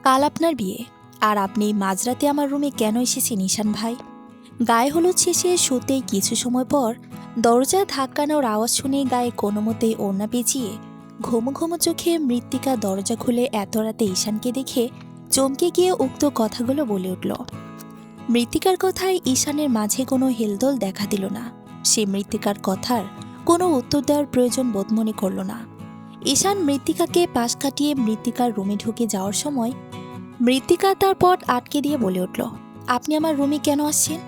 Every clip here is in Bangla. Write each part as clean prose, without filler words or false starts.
কাল আপনার বিয়ে, আর আপনি মাঝরাতে আমার রুমে কেন এসেছেন ঈশান ভাই? গায়ে হলুদ শেষে শুতেই কিছু সময় পর দরজা ধাক্কানোর আওয়াজ শুনে গায়ে কোনো মতেই ওড়না পেঁচিয়ে ঘুমো ঘুমো চোখে মৃত্তিকা দরজা খুলে এত রাতে ঈশানকে দেখে চমকে গিয়ে উক্ত কথাগুলো বলে উঠল। মৃত্তিকার কথায় ঈশানের মাঝে কোনো হেলদোল দেখা দিল না। সে মৃত্তিকার কথার কোনো উত্তর দেওয়ার প্রয়োজন বোধ মনে করল না। ঈশান মৃত্তিকাকে পাশ কাটিয়ে মৃত্তিকার রুমে ঢুকে যাওয়ার সময় মৃত্তিকা তার পথ আটকে দিয়ে বলে উঠল, আপনি আমার রুমে কেন আসছেন?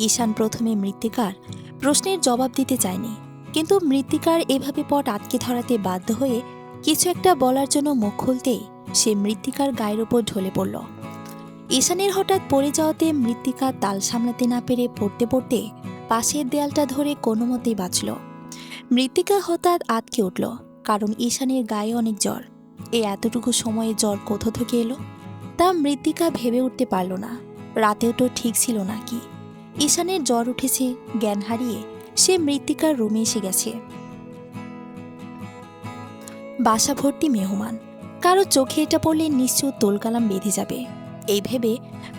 ঈশান প্রথমে মৃত্তিকার প্রশ্নের জবাব দিতে চায়নি, কিন্তু মৃত্তিকার এভাবে পথ আটকে ধরাতে বাধ্য হয়ে কিছু একটা বলার জন্য মুখ খুলতেই সে মৃত্তিকার গায়ের ওপর ঢলে পড়ল। ঈশানের হঠাৎ পড়ে যাওয়াতে মৃত্তিকা তাল সামলাতে না পেরে পড়তে পড়তে পাশের দেয়ালটা ধরে কোনো মতেই বাঁচল। মৃত্তিকা হঠাৎ আটকে উঠল, কারণ ঈশানের গায়ে অনেক জ্বর। এই এতটুকু সময়ে জ্বর কোথা থেকে এলো তা মৃত্তিকা ভেবে উঠতে পারল না। রাতেও তো ঠিক ছিল নাকি? ঈশানের জ্বর উঠেছে, জ্ঞান হারিয়ে সে মৃত্তিকার রুমে এসে গেছে। বাসা ভর্তি মেহমান, কারো চোখে এটা পড়লে নিশ্চয় তোলকালাম বেঁধে যাবে। এই ভেবে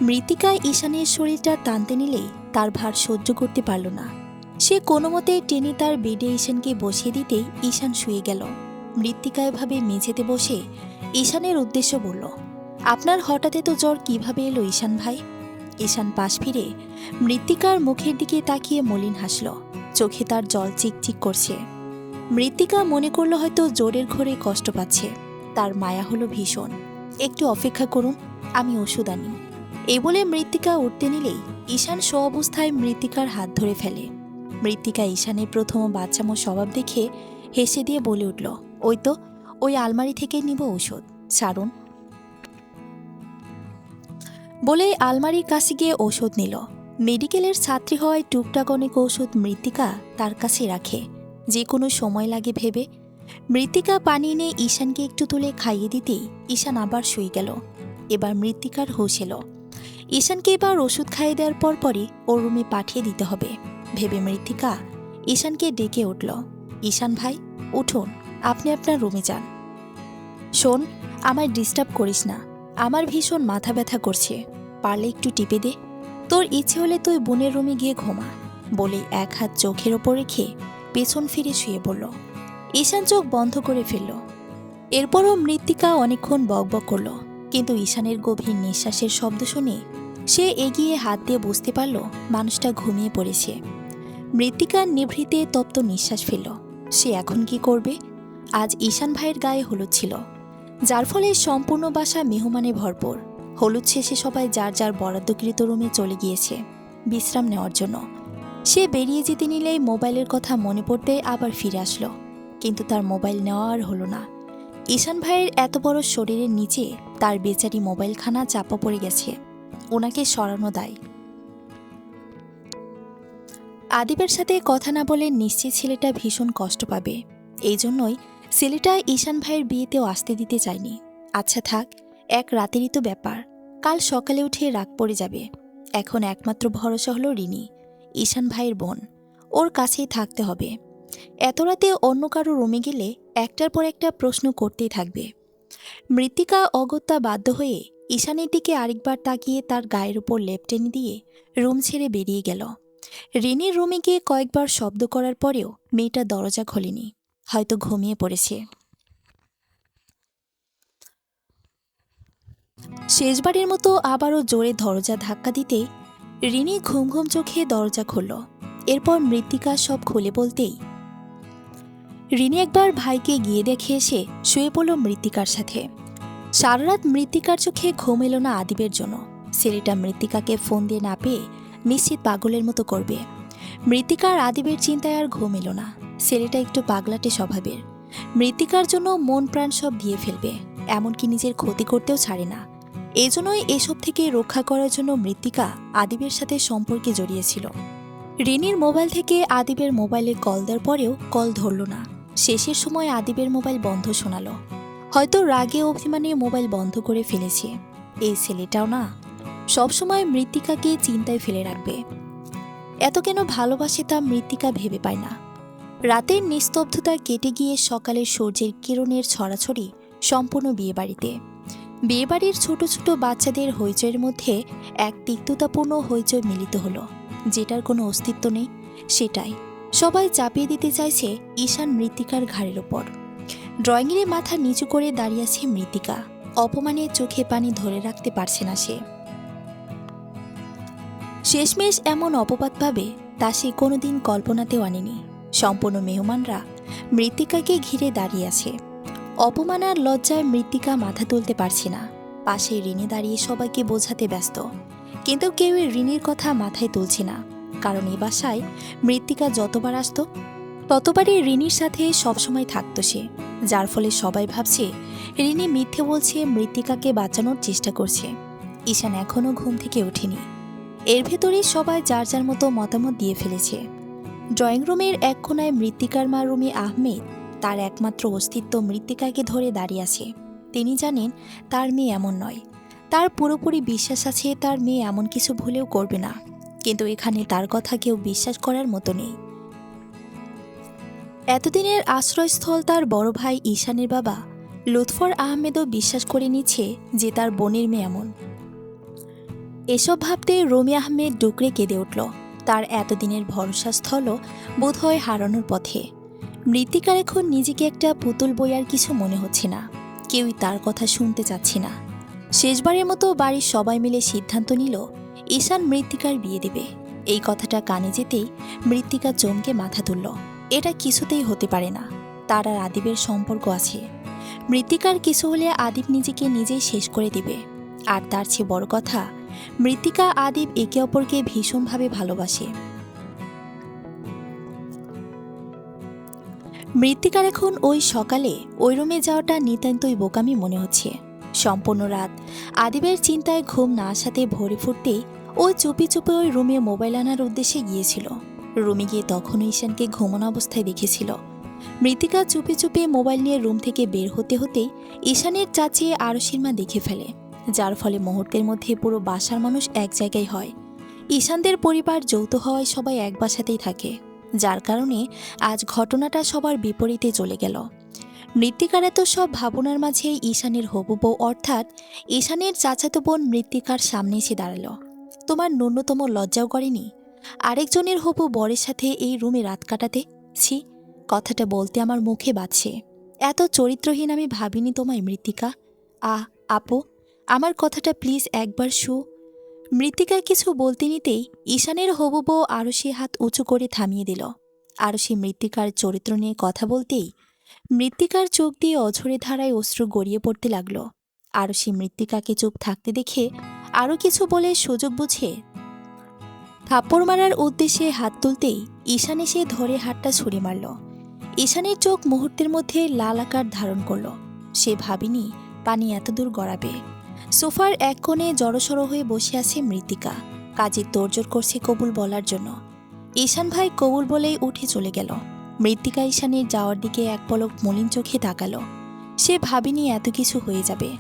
মৃত্তিকা ঈশানের শরীরটা টানতে নিলেই তার ভার সহ্য করতে পারল না। সে কোনো মতে টেনে তার বেডে ঈশানকে বসিয়ে দিতেই ঈশান শুয়ে গেল। মৃত্তিকা এভাবে মেঝেতে বসে ঈশানের উদ্দেশ্য বলল, আপনার হঠাৎ এত জ্বর কিভাবে এলো ঈশান ভাই? ঈশান পাশ ফিরে মৃত্তিকার মুখের দিকে তাকিয়ে মলিন হাসল। চোখে তার জল চিকচিক করছে। মৃত্তিকা মনে করল হয়তো জ্বরের ঘোরে কষ্ট পাচ্ছে। তার মায়া হলো ভীষণ। একটু অপেক্ষা করুন, আমি ওষুধ আনি। এই বলে মৃত্তিকা উঠতে নিলেই ঈশান অবস্থায় মৃত্তিকার হাত ধরে ফেলে। মৃত্তিকা ঈশানের প্রথম বাচ্চামো স্বভাব দেখে হেসে দিয়ে বলে উঠল, ওই তো, ওই আলমারি থেকে নিব ওষুধ, ছাড়ুন। বলে আলমারির কাছে গিয়ে ওষুধ নিল। মেডিকেলের ছাত্রী হওয়ায় টুকটাক অনেক ওষুধ মৃত্তিকা তার কাছে রাখে, যে কোনো সময় লাগে ভেবে। মৃত্তিকা পানি এনে ঈশানকে একটু তুলে খাইয়ে দিতেই ঈশান আবার শুয়ে গেল। এবার মৃত্তিকার হুঁশ এলো। ঈশানকে এবার ওষুধ খাইয়ে দেওয়ার পরপরই ওর রুমে পাঠিয়ে দিতে হবে ভেবে মৃত্তিকা ঈশানকে ডেকে উঠল, ঈশান ভাই উঠুন, আপনি আপনার রুমে যান। শোন, আমায় ডিস্টার্ব করিস না, আমার ভীষণ মাথা ব্যথা করছে, পারলে একটু টিপে দে। তোর ইচ্ছে হলে তুই বোনের রুমে গিয়ে ঘুমা। বলে এক হাত চোখের ওপর রেখে পেছন ফিরে শুয়ে পড়ল। ঈশান চোখ বন্ধ করে ফেলল। এরপরও মৃত্তিকা অনেকক্ষণ বকবক করল, কিন্তু ঈশানের গভীর নিঃশ্বাসের শব্দ শুনে সে এগিয়ে হাত দিয়ে বুঝতে পারল মানুষটা ঘুমিয়ে পড়েছে। মৃত্তিকার নিভৃতে তপ্ত নিঃশ্বাস ফেলল। সে এখন কি করবে? আজ ঈশান ভাইয়ের গায়ে হলুদ ছিল, যার ফলে সম্পূর্ণ বাসা মেহমানে ভরপুর। হলুদ শেষে সবাই যার যার বরাদ্দকৃত রুমে চলে গিয়েছে বিশ্রাম নেওয়ার জন্য। সে বেরিয়ে যেতে নিলেই মোবাইলের কথা মনে পড়তে আবার ফিরে আসলো, কিন্তু তার মোবাইল নেওয়া আর হলো না। ঈশান ভাইয়ের এত বড় শরীরের নিচে তার বেচারি মোবাইলখানা চাপা পড়ে গেছে, ওনাকে সরানো দায়। আদিবের সাথে কথা না বলে নিশ্চিত ছেলেটা ভীষণ কষ্ট পাবে। এই জন্যই ছেলেটা ঈশান ভাইয়ের বিয়েতেও আসতে দিতে চায়নি। আচ্ছা থাক, এক রাতেরই তো ব্যাপার, কাল সকালে উঠে রাগ পড়ে যাবে। এখন একমাত্র ভরসা হলো রিনি, ঈশান ভাইয়ের বোন। ওর কাছেই থাকতে হবে। এত রাতে অন্য কারো রুমে গেলে একটার পর একটা প্রশ্ন করতেই থাকবে। মৃত্তিকা অগত্যা বাধ্য হয়ে ঈশানের দিকে আরেকবার তাকিয়ে তার গায়ের উপর লেপ টেনে দিয়ে রুম ছেড়ে বেরিয়ে গেল। রিনির রুমে গিয়ে কয়েকবার শব্দ করার পরেও মেয়েটা দরজা খোলেনি, হয়তো ঘুমিয়ে পড়েছে। শেষবারের মতো আবারও জোরে দরজা ধাক্কা দিতে রিনি ঘুম ঘুম চোখে দরজা খুলল। এরপর মৃত্তিকা সব খুলে বলতেই রিনি একবার ভাইকে গিয়ে দেখে এসে শুয়ে পড়ল মৃত্তিকার সাথে। সারা রাত মৃত্তিকার চোখে ঘুম এলো না আদিবের জন্য। ছেলেটা মৃত্তিকাকে ফোন দিয়ে না পেয়ে নিশ্চিত পাগলের মতো করবে। মৃত্তিকার আদিবের চিন্তায় আর ঘুম এলো না। ছেলেটা একটু পাগলাটে স্বভাবের, মৃত্তিকার জন্য মন প্রাণ সব দিয়ে ফেলবে, এমনকি নিজের ক্ষতি করতেও ছাড়ে না। এই জন্যই এসব থেকে রক্ষা করার জন্য মৃত্তিকা আদিবের সাথে সম্পর্কে জড়িয়েছিল। রিনির মোবাইল থেকে আদিবের মোবাইলে কল দেওয়ার পরেও কল ধরল না। শেষের সময় আদিবের মোবাইল বন্ধ শোনালো। হয়তো রাগে অভিমানে মোবাইল বন্ধ করে ফেলেছে। এই ছেলেটাও না সবসময় মৃত্তিকাকে চিন্তায় ফেলে রাখবে। এত কেন ভালোবাসে তা মৃত্তিকা ভেবে পায় না। রাতের নিস্তব্ধতা কেটে গিয়ে সকালের সূর্যের কিরণের ছড়াছড়ি সম্পূর্ণ বিয়েবাড়িতে। বিয়েবাড়ির ছোট ছোট বাচ্চাদের হইচইয়ের মধ্যে এক তিক্ততাপূর্ণ হইচই মিলিত হলো, যেটার কোনো অস্তিত্ব নেই। সেটাই সবাই চাপিয়ে দিতে চাইছে ঈশান মৃত্তিকার ঘাড়ের ওপর। ড্রয়িংয়ে মাথা নিচু করে দাঁড়িয়ে আছে মৃত্তিকা। অপমানে চোখে পানি ধরে রাখতে পারছে না সে। শেষমেশ এমন অপবাদ পাবে তা সে কোনোদিন কল্পনাতেও আনেনি। সম্পূর্ণ মেহমানরা মৃত্তিকাকে ঘিরে দাঁড়িয়ে আছে। অপমান আর লজ্জায় মৃত্তিকা মাথা তুলতে পারছে না। পাশে রিনি দাঁড়িয়ে সবাইকে বোঝাতে ব্যস্ত, কিন্তু কেউই রিনির কথা মাথায় তুলছে না। কারণ এ বাসায় মৃত্তিকা যতবার আসতো ততবারই রিনির সাথে সবসময় থাকতো সে, যার ফলে সবাই ভাবছে রিনি মিথ্যে বলছে, মৃত্তিকাকে বাঁচানোর চেষ্টা করছে। ঈশান এখনও ঘুম থেকে ওঠেনি। এর ভেতরে সবাই যার যার মতো মতামত দিয়ে ফেলেছে। ড্রয়িং রুমের এক কোনায় মৃত্তিকার মা রুমি আহমেদ তার একমাত্র অস্তিত্ব মৃত্তিকাকে ধরে দাঁড়িয়ে আছে। তিনি জানেন তার মেয়ে এমন নয়। তার পুরোপুরি বিশ্বাস আছে তার মেয়ে এমন কিছু ভুলেও করবে না, কিন্তু এখানে তার কথা কেউ বিশ্বাস করার মতো নেই। এতদিনের আশ্রয়স্থল তার বড় ভাই ঈশানের বাবা লুৎফর আহমেদও বিশ্বাস করে নিচ্ছে যে তার বোনের মেয়ে এমন। এসব ভাবতে রুমি আহমেদ ডুকরে কেঁদে উঠল। তার এতদিনের ভরসাস্থলও বোধহয় হারানোর পথে। মৃত্তিকার এখন নিজেকে একটা পুতুল বইয়ার কিছু মনে হচ্ছে না। কেউই তার কথা শুনতে চাচ্ছে না। শেষবারের মতো বাড়ির সবাই মিলে সিদ্ধান্ত নিল ঈশান মৃত্তিকার বিয়ে দেবে। এই কথাটা কানে যেতেই মৃত্তিকা চমকে মাথা তুলল। এটা কিছুতেই হতে পারে না। তার আর আদিবের সম্পর্ক আছে। মৃত্তিকার কিছু হলে আদিব নিজেকে নিজেই শেষ করে দিবে। আর তার চেয়ে বড় কথা, মৃত্তিকা আদিব একে অপরকে ভীষণভাবে ভালোবাসে। মৃত্তিকার এখন ওই সকালে ওই রুমে যাওয়াটা নিতান্তই বোকামি মনে হচ্ছে। সম্পূর্ণ রাত আদিবের চিন্তায় ঘুম না আসাতে ভরে ফুটতেই ও চুপি চুপি ওই রুমে মোবাইল আনার উদ্দেশ্যে গিয়েছিল। রুমে গিয়ে তখনও ঈশানকে ঘুমানো অবস্থায় দেখেছিল। মৃত্তিকা চুপি চুপি মোবাইল নিয়ে রুম থেকে বের হতে হতেই ঈশানের চাচিয়ে আরশির মা দেখে ফেলে, যার ফলে মুহূর্তের মধ্যে পুরো বাসার মানুষ এক জায়গায় হয়। ঈশানদের পরিবার যৌথ হওয়ায় সবাই এক বাসাতেই থাকে, যার কারণে আজ ঘটনাটা সবার বিপরীতে চলে গেল। মৃত্তিকার এত সব ভাবনার মাঝে ঈশানের হবু বউ অর্থাৎ ঈশানের চাচাতো বোন মৃত্তিকার সামনে এসে দাঁড়ালো। তোমার ন্যূনতম লজ্জাও করেনি আরেকজনের হবু বরের সাথে এই রুমে রাত কাটাতে? ছি, কথাটা বলতে আমার মুখে বাজছে। এত চরিত্রহীন আমি ভাবিনি তোমায় মৃত্তিকা। আপু, আমার কথাটা প্লিজ একবার মৃত্তিকা কিছু বলতে নিতেই ঈশানের হবু বউ আরশি হাত উঁচু করে থামিয়ে দিল। আরশি মৃত্তিকার চরিত্র নিয়ে কথা বলতেই মৃত্তিকার চোখ দিয়ে অঝরে ধারায় অশ্রু গড়িয়ে পড়তে লাগলো। আরশি মৃত্তিকাকে চুপ থাকতে দেখে আরও কিছু বলে সুযোগ বুঝে থাপ্পড় মারার উদ্দেশ্যে হাত তুলতেই ঈশান এসে ধরে হাতটা ছুঁড়ে মারল। ঈশানের চোখ মুহূর্তের মধ্যে লাল আকার ধারণ করল। সে ভাবেনি পানি এত দূর গড়াবে। সোফার এক কোণে জড়সড় হয়ে বসে আছে মৃত্তিকা। কাজে তোড়জোড় করছে কবুল বলার জন্য। ঈশান ভাই কবুল বলেই উঠে চলে গেল। মৃত্তিকা ঈশানের যাওয়ার দিকে এক পলক মলিন চোখে তাকালো। সে ভাবেনি এত কিছু হয়ে যাবে।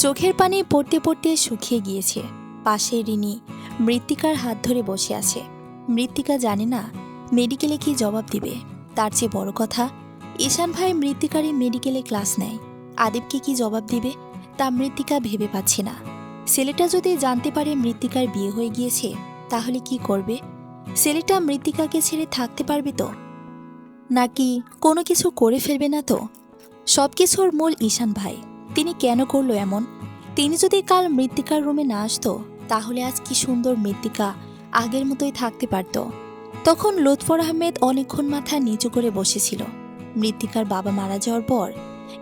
চোখের পানি পড়তে পড়তে শুকিয়ে গিয়েছে। পাশে রিনি মৃত্তিকার হাত ধরে বসে আছে। মৃত্তিকা জানে না মেডিকেলে কি জবাব দিবে। তার চেয়ে বড় কথা, ঈশান ভাই মৃত্তিকারই মেডিকেলে ক্লাস নেয়। আদিবকে কি জবাব দিবে তা মৃত্তিকা ভেবে পাচ্ছে না। ছেলেটা যদি জানতে পারে মৃত্তিকার বিয়ে হয়ে গিয়েছে তাহলে কি করবে? ছেলেটা মৃত্তিকাকে ছেড়ে থাকতে পারবে তো? নাকি কোনো কিছু করে ফেলবে না তো? সব কিছুর মূল ঈশান ভাই। তিনি কেন করলো এমন? তিনি যদি কাল মৃত্তিকার রুমে না আসতো তাহলে আজ কি সুন্দর মৃত্তিকা আগের মতোই থাকতে পারত। তখন লুৎফর আহমেদ অনেকক্ষণ মাথা নিচু করে বসেছিল। মৃত্তিকার বাবা মারা যাওয়ার পর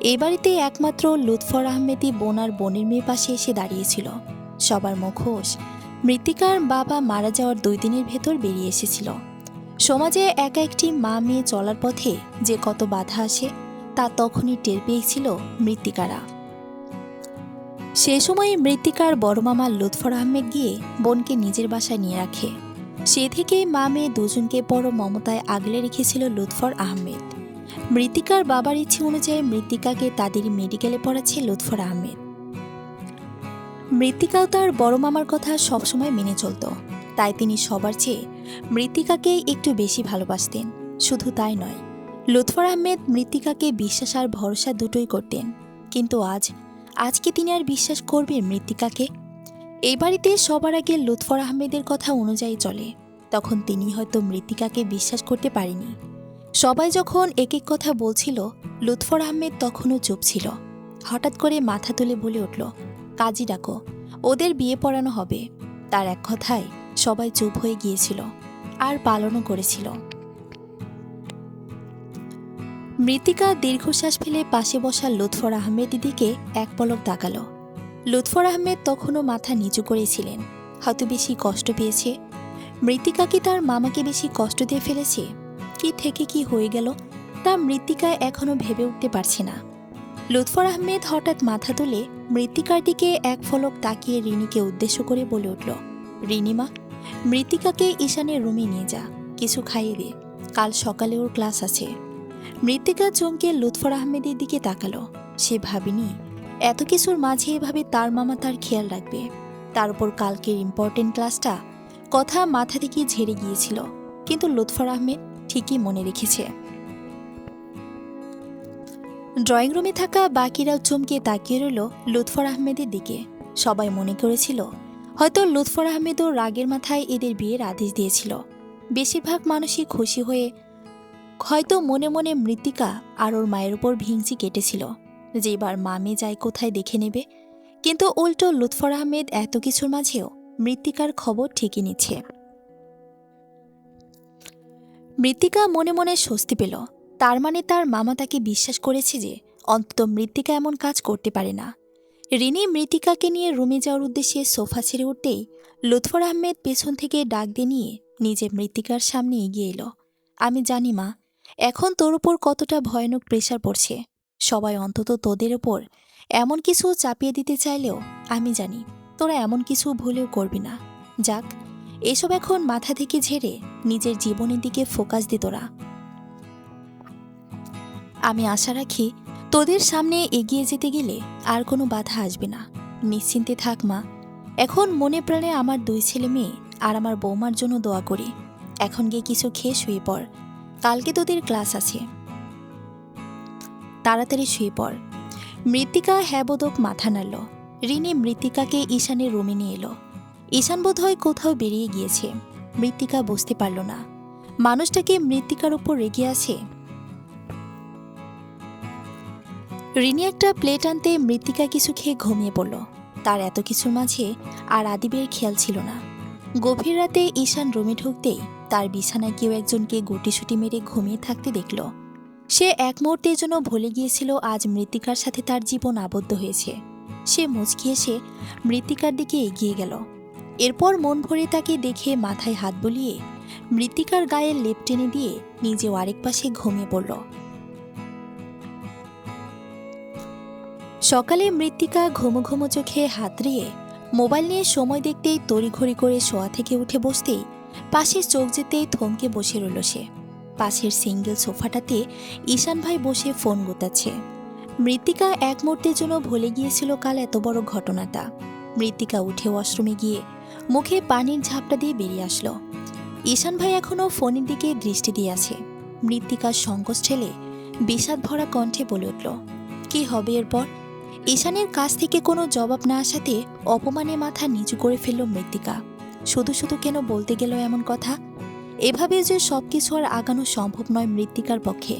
এই বাড়িতে একমাত্র লুৎফর আহমেদই বোন আর বোনের মেয়ে পাশে এসে দাঁড়িয়েছিল। সবার মুখোশ মৃত্তিকার বাবা মারা যাওয়ার 2 দিনের ভেতর বেরিয়ে এসেছিল। সমাজে একা একটি মা মেয়ে চলার পথে যে কত বাধা আসে তা তখনই টের পেয়েছিল মৃত্তিকারা। সে সময় মৃত্তিকার বড় মামা লুৎফর আহমেদ গিয়ে বোনকে নিজের বাসায় নিয়ে রাখে। সে থেকেই মা মেয়ে দুজনকে বড় মমতায় আগলে রেখেছিল লুৎফর আহমেদ। মৃত্তিকার বাবার ইচ্ছে অনুযায়ী মৃত্তিকাকে তাদেরই মেডিকেলে পড়াচ্ছে লুৎফর আহমেদ। মৃত্তিকাও তার বড় মামার কথা সবসময় মেনে চলত, তাই তিনি সবার চেয়ে মৃত্তিকাকেই একটু বেশি ভালোবাসতেন। শুধু তাই নয়, লুৎফর আহমেদ মৃত্তিকাকে বিশ্বাস আর ভরসা দুটোই করতেন। কিন্তু আজকে তিনি আর বিশ্বাস করবে মৃত্তিকাকে? এই বাড়িতে সবার আগে লুৎফর আহমেদের কথা অনুযায়ী চলে, তখন তিনি হয়তো মৃত্তিকাকে বিশ্বাস করতে পারেনি। সবাই যখন এক এক কথা বলছিল, লুৎফর আহমেদ তখনও চুপ ছিল। হঠাৎ করে মাথা তুলে বলে উঠল, কাজী ডাকো, ওদের বিয়ে পড়ানো হবে। তার এক কথায় সবাই চুপ হয়ে গিয়েছিল, আর পালনও করেছিল। মৃত্তিকা দীর্ঘশ্বাস ফেলে পাশে বসা লুৎফর আহমেদের দিকে এক পলক তাকালো। লুৎফর আহমেদ তখনও মাথা নিচু করেছিলেন। হয়তো বেশি কষ্ট পেয়েছে। মৃত্তিকা কি তার মামাকে বেশি কষ্ট দিয়ে ফেলেছে? কি থেকে কি হয়ে গেল তা মৃত্তিকা এখনো ভেবে উঠতে পারছে না। লুৎফর আহমেদ হঠাৎ মাথা তুলে মৃত্তিকার দিকে এক ফলক তাকিয়ে রিনিকে উদ্দেশ্য করে বলে উঠল, রিনিমা, মৃত্তিকাকে ঈশানের রুমে নিয়ে যা, কিছু খাইয়ে দে, কাল সকালে ওর ক্লাস আছে। মৃত্তিকা চমকে লুৎফর আহমেদের দিকে তাকালো। সে ভাবেনি এত কিছুর মাঝে এভাবে তার মামা তার খেয়াল রাখবে। তার উপর কালকের ইম্পর্টেন্ট ক্লাসটা কথা মাথা থেকে ঝেড়ে গিয়েছিল, কিন্তু লুৎফর আহমেদ ঠিকই মনে রেখেছে। ড্রয়িং রুমে থাকা বাকিরাও চমকে তাকিয়ে রইল লুৎফর আহমেদের দিকে। সবাই মনে করেছিল হয়তো লুৎফর আহমেদও রাগের মাথায় এদের বিয়ের আদেশ দিয়েছিল। বেশিরভাগ মানুষই খুশি হয়ে হয়তো মনে মনে মৃত্তিকা আর ওর মায়ের উপর ভিংচি কেটেছিল যে এবার মামি যায় কোথায় দেখে নেবে। কিন্তু উল্টো লুৎফর আহমেদ এত কিছুর মাঝেও মৃত্তিকার খবর ঠিকই নিচ্ছে। মৃত্তিকা মনে মনে স্বস্তি পেল। তার মানে তার মামা তাকে বিশ্বাস করেছে যে অন্তত মৃত্তিকা এমন কাজ করতে পারে না। রিনি মৃত্তিকাকে নিয়ে রুমে যাওয়ার উদ্দেশ্যে সোফা ছেড়ে উঠতেই লুৎফর আহমেদ পেছন থেকে ডাক দিয়ে নিয়ে নিজে মৃত্তিকার সামনে এগিয়ে এলো। আমি জানি মা, এখন তোর উপর কতটা ভয়ানক প্রেশার পড়ছে। সবাই অন্তত তোদের ওপর এমন কিছু চাপিয়ে দিতে চাইলেও আমি জানি তোরা এমন কিছু ভুলেও করবি না। যাক, এসব এখন মাথা থেকে ঝেড়ে নিজের জীবনের দিকে ফোকাস দে তোরা। আমি আশা রাখি তোদের সামনে এগিয়ে যেতে গেলে আর কোনো বাধা আসবে না। নিশ্চিন্তে থাক মা। এখন মনে প্রাণে আমার 2 ছেলে মেয়ে আর আমার বৌমার জন্য দোয়া করি। এখন গিয়ে কিছু খেয়ে শুয়ে পড়, কালকে তোদের ক্লাস আছে। তাড়াতাড়ি শুয়ে পড়। মৃত্তিকা হ্যাবোদক মাথা নাড়ল। রিনি মৃত্তিকাকে ঈশানের রুমে নিয়ে এলো। ঈশান বোধহয় কোথাও বেরিয়ে গিয়েছে। মৃত্তিকা বুঝতে পারল না মানুষটাকে মৃত্তিকার উপর রেগে আছে। রিনি একটা প্লেট আনতে মৃত্তিকা কিছু খেয়ে ঘুমিয়ে পড়ল। তার এত কিছুর মাঝে আর আদিবের খেয়াল ছিল না। গভীর রাতে ঈশান রুমে ঢুকতেই তার বিছানায় কেউ একজনকে গুটিসুটি মেরে ঘুমিয়ে থাকতে দেখল। সে এক মুহূর্তের জন্য ভুলে গিয়েছিল আজ মৃত্তিকার সাথে তার জীবন আবদ্ধ হয়েছে। সে মুচকি এসে মৃত্তিকার দিকে এগিয়ে গেল। এরপর মন ভরে তাকে দেখে মাথায় হাত বুলিয়ে মৃত্তিকার গায়ে লেপ টেনে দিয়ে নিজেও আরেক পাশে ঘুমিয়ে পড়ল। সকালে মৃত্তিকা ঘুমো ঘুমো চোখে হাত দিয়ে মোবাইল নিয়ে সময় দেখতেই তড়িঘড়ি করে শোয়া থেকে উঠে বসতেই পাশে চোখ যেতেই থমকে বসে রইল সে। পাশের সিঙ্গেল সোফাটাতে ঈশান ভাই বসে ফোন গোতাচ্ছে। মৃত্তিকা এক মুহূর্তের জন্য ভুলে গিয়েছিল কাল এত বড় ঘটনাটা। মৃত্তিকা উঠে ওয়াশরুমে গিয়ে মুখে পানির ঝাপটা দিয়ে বেরিয়ে আসলো। ঈশান ভাই এখনও ফোনের দিকে দৃষ্টি দিয়ে আছে। মৃত্তিকার সংকোচ ঠেলে বিষাদ ভরা কণ্ঠে বলে উঠল, কি হবে এরপর? ঈশানের কাছ থেকে কোনো জবাব না আসাতে অপমানে মাথা নিচু করে ফেলল মৃত্তিকা। শুধু শুধু কেন বলতে গেল এমন কথা? এভাবে যে সবকিছু আর আগানো সম্ভব নয় মৃত্তিকার পক্ষে।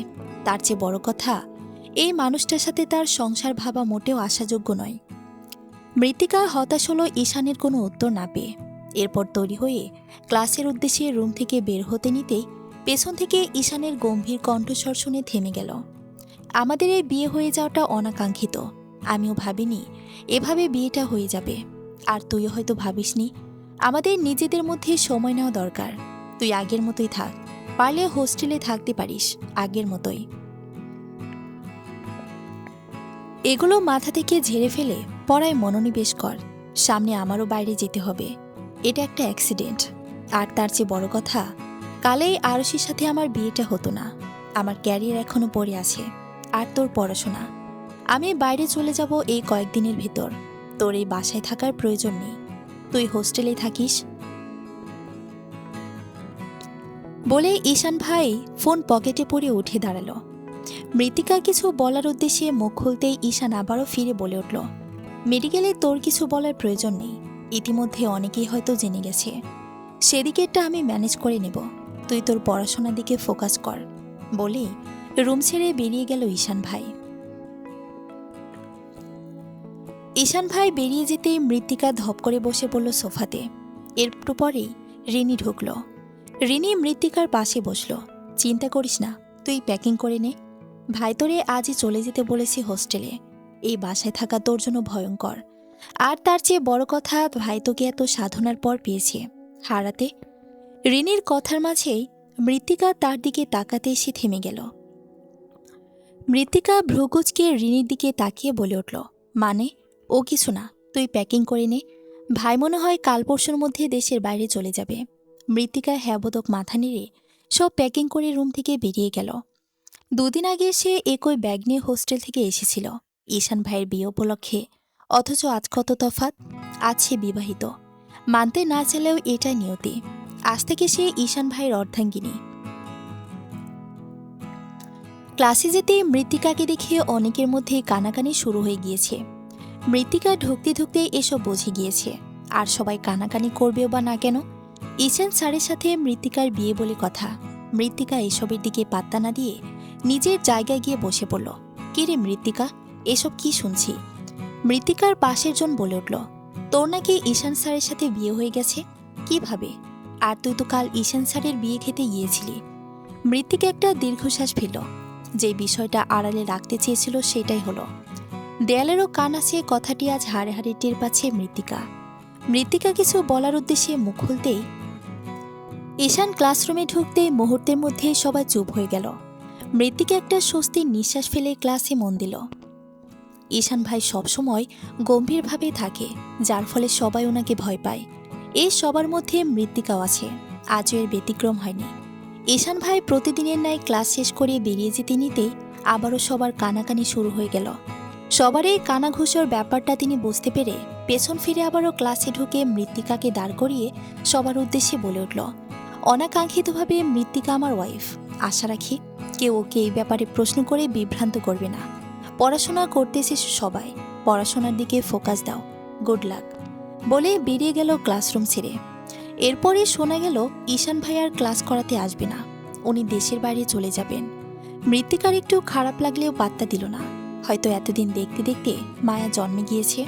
তার চেয়ে বড় কথা, এই মানুষটার সাথে তার সংসার ভাবা মোটেও আশাযোগ্য নয়। মৃত্তিকা হতাশ হলো ঈশানের কোনো উত্তর না পেয়ে। এরপর তৈরি হয়ে ক্লাসের উদ্দেশ্যে রুম থেকে বের হতে নিতেই পেছন থেকে ঈশানের গম্ভীর কণ্ঠস্বর শুনে থেমে গেল। আমাদের এই বিয়ে হয়ে যাওয়াটা অনাকাঙ্ক্ষিত। আমিও ভাবিনি এভাবে বিয়েটা হয়ে যাবে। আর তুইও হয়তো ভাবিসনি। আমাদের নিজেদের মধ্যে সময় নেওয়া দরকার। তুই আগের মতোই থাক, পারলে হোস্টেলে থাকতে পারিস আগের মতোই। এগুলো মাথা থেকে ঝেড়ে ফেলে পড়ায় মনোনিবেশ কর। সামনে আমারও বাইরে যেতে হবে। এটা একটা অ্যাক্সিডেন্ট। আর তার চেয়ে বড় কথা, কালেই আরশির সাথে আমার বিয়েটা হতো না। আমার ক্যারিয়ার এখনো পড়ে আছে, আর তোর পড়াশোনা। আমি বাইরে চলে যাব এই কয়েকদিনের ভেতর। তোর এই বাসায় থাকার প্রয়োজন নেই। তুই হোস্টেলে থাকিস। বলে ঈশান ভাই ফোন পকেটে পরে উঠে দাঁড়ালো। মৃত্তিকা কিছু বলার উদ্দেশ্যে মুখ খুলতেই ঈশান আবারও ফিরে বলে উঠল, মেডিকেলে তোর কিছু বলার প্রয়োজন নেই, ইতিমধ্যে অনেকেই হয়তো জেনে গেছে। সেদিকেরটা আমি ম্যানেজ করে নেব, তুই তোর পড়াশোনার দিকে ফোকাস কর বলেই রুম ছেড়ে বেরিয়ে গেল ঈশান ভাই। ঈশান ভাই বেরিয়ে যেতেই মৃত্তিকা ধপ করে বসে পড়ল সোফাতে। একটু পরেই রিনি ঢুকল। রিনি মৃত্তিকার পাশে বসল। চিন্তা করিস না, তুই প্যাকিং করে নে। ভাই তোরে আজই চলে যেতে বলেছি হোস্টেলে। এই বাসায় থাকা তোর জন্য ভয়ঙ্কর। আর তার চেয়ে বড় কথা, ভাই তোকে এত সাধনার পর পেয়েছে, হারাতে। রিনির কথার মাঝেই মৃত্তিকা তার দিকে তাকাতে এসে থেমে গেল। মৃত্তিকা ভ্রুকুচকে রিনির দিকে তাকিয়ে বলে উঠল, মানে? ও কিছু না, তুই প্যাকিং করে নে। ভাই মনে হয় কাল পরশুর মধ্যে দেশের বাইরে চলে যাবে। মৃত্তিকা হ্যাবোদক মাথা নেড়ে সব প্যাকিং করে রুম থেকে বেরিয়ে গেল। দুদিন আগে সে একই ব্যাগ নিয়ে হোস্টেল থেকে এসেছিল ঈশান ভাইয়ের বিয়ে উপলক্ষে, অথচ আজ কত তফাৎ। আজ সে বিবাহিত, মানতে না চাইলেও এটা নিয়তি। আজ থেকে সে ঈশান ভাইয়ের অর্ধাঙ্গিনী। ক্লাসে যেতে মৃত্তিকাকে দেখে অনেকের মধ্যে কানাকানি শুরু হয়ে গিয়েছে। মৃত্তিকা ঢুকতে ঢুকতে এসব বুঝে গিয়েছে, আর সবাই কানাকানি করবেও বা না কেন। ঈশান স্যারের সাথে মৃত্তিকার বিয়ে বলে কথা। মৃত্তিকা এসবের দিকে পাত্তা না দিয়ে নিজের জায়গায় গিয়ে বসে পড়ল। কিরে মৃত্তিকা, এসব কি শুনছি? মৃত্তিকার পাশের জন বলে উঠল, তোর নাকি ঈশান স্যারের সাথে বিয়ে হয়ে গেছে? কিভাবে? আর তুই তো কাল ঈশান স্যারের বিয়ে খেতে গিয়েছিলি। মৃত্তিকা একটা দীর্ঘশ্বাস ফেলল। যে বিষয়টা আড়ালে রাখতে চেয়েছিল সেটাই হলো। দেয়ালেরও কান আছে কথাটি আজ হাড়ে হাড়ে টের পাচ্ছে মৃত্তিকা। মৃত্তিকা কিছু বলার উদ্দেশ্যে মুখ খুলতেই ঈশান ক্লাসরুমে ঢুকতে মুহূর্তের মধ্যে সবাই চুপ হয়ে গেল। মৃত্তিকা একটা স্বস্তির নিঃশ্বাস ফেলে ক্লাসে মন দিল। ঈশান ভাই সবসময় গম্ভীরভাবে থাকে, যার ফলে সবাই ওনাকে ভয় পায়। এই সবার মধ্যে মৃত্তিকাও আছে, আজও এর ব্যতিক্রম হয়নি। ঈশান ভাই প্রতিদিনের ন্যায় ক্লাস শেষ করে বেরিয়ে যেতে নিতেই আবারও সবার কানাকানি শুরু হয়ে গেল। সবার এই কানাঘুষোর ব্যাপারটা তিনি বুঝতে পেরে পেছন ফিরে আবারও ক্লাসে ঢুকে মৃত্তিকাকে দাঁড় করিয়ে সবার উদ্দেশ্যে বলে উঠল, অনাকাঙ্ক্ষিতভাবে মৃত্তিকা আমার ওয়াইফ। আশা রাখি কেউ ওকে এই ব্যাপারে প্রশ্ন করে বিভ্রান্ত করবে না। পড়াশোনা করতেছে সবাই, পড়াশোনার দিকে ফোকাস দাও। গুড লাক বলে বেরিয়ে গেল ক্লাসরুম ছেড়ে। এরপরে শোনা গেল ঈশান ভাই আর ক্লাস করাতে আসবে না, উনি দেশের বাইরে চলে যাবেন। মৃত্তিকার একটু খারাপ লাগলেও পাত্তা দিল না। হয়তো এতদিন দেখতে দেখতে মায়া জন্মে গিয়েছে।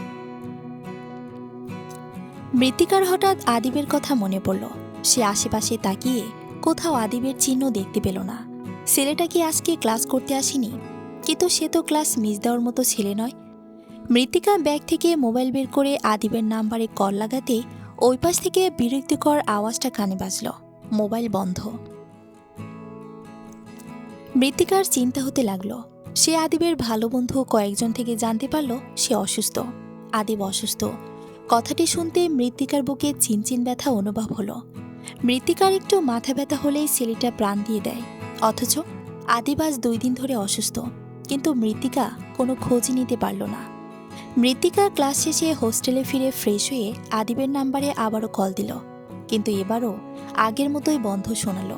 মৃত্তিকার হঠাৎ আদিবের কথা মনে পড়ল। সে আশেপাশে তাকিয়ে কোথাও আদিবের চিহ্ন দেখতে পেল না। ছেলেটা কি আজকে ক্লাস করতে আসেনি? কিন্তু সে তো ক্লাস মিস দেওয়ার মতো ছেলে নয়। মৃত্তিকা ব্যাগ থেকে মোবাইল বের করে আদিবের নাম্বারে কল লাগাতে ওই পাশ থেকে বিরক্তিকর আওয়াজটা কানে বাজল। মোবাইল বন্ধ। মৃত্তিকার চিন্তা হতে লাগলো। সে আদিবের ভালো বন্ধু কয়েকজন থেকে জানতে পারল সে অসুস্থ। আদিব অসুস্থ কথাটি শুনতে মৃত্তিকার বুকে চিনচিন ব্যথা অনুভব হলো। মৃত্তিকার একটু মাথা ব্যথা হলেই ছেলেটা প্রাণ দিয়ে দেয়, অথচ আদিব আজ 2 দিন ধরে অসুস্থ। কিন্তু মৃত্তিকা কোনো খোঁজই নিতে পারল না। মৃত্তিকা ক্লাস শেষে হোস্টেলে ফিরে ফ্রেশ হয়ে আদিবের নাম্বারে আবারও কল দিল, কিন্তু এবারও আগের মতোই বন্ধ শোনালো।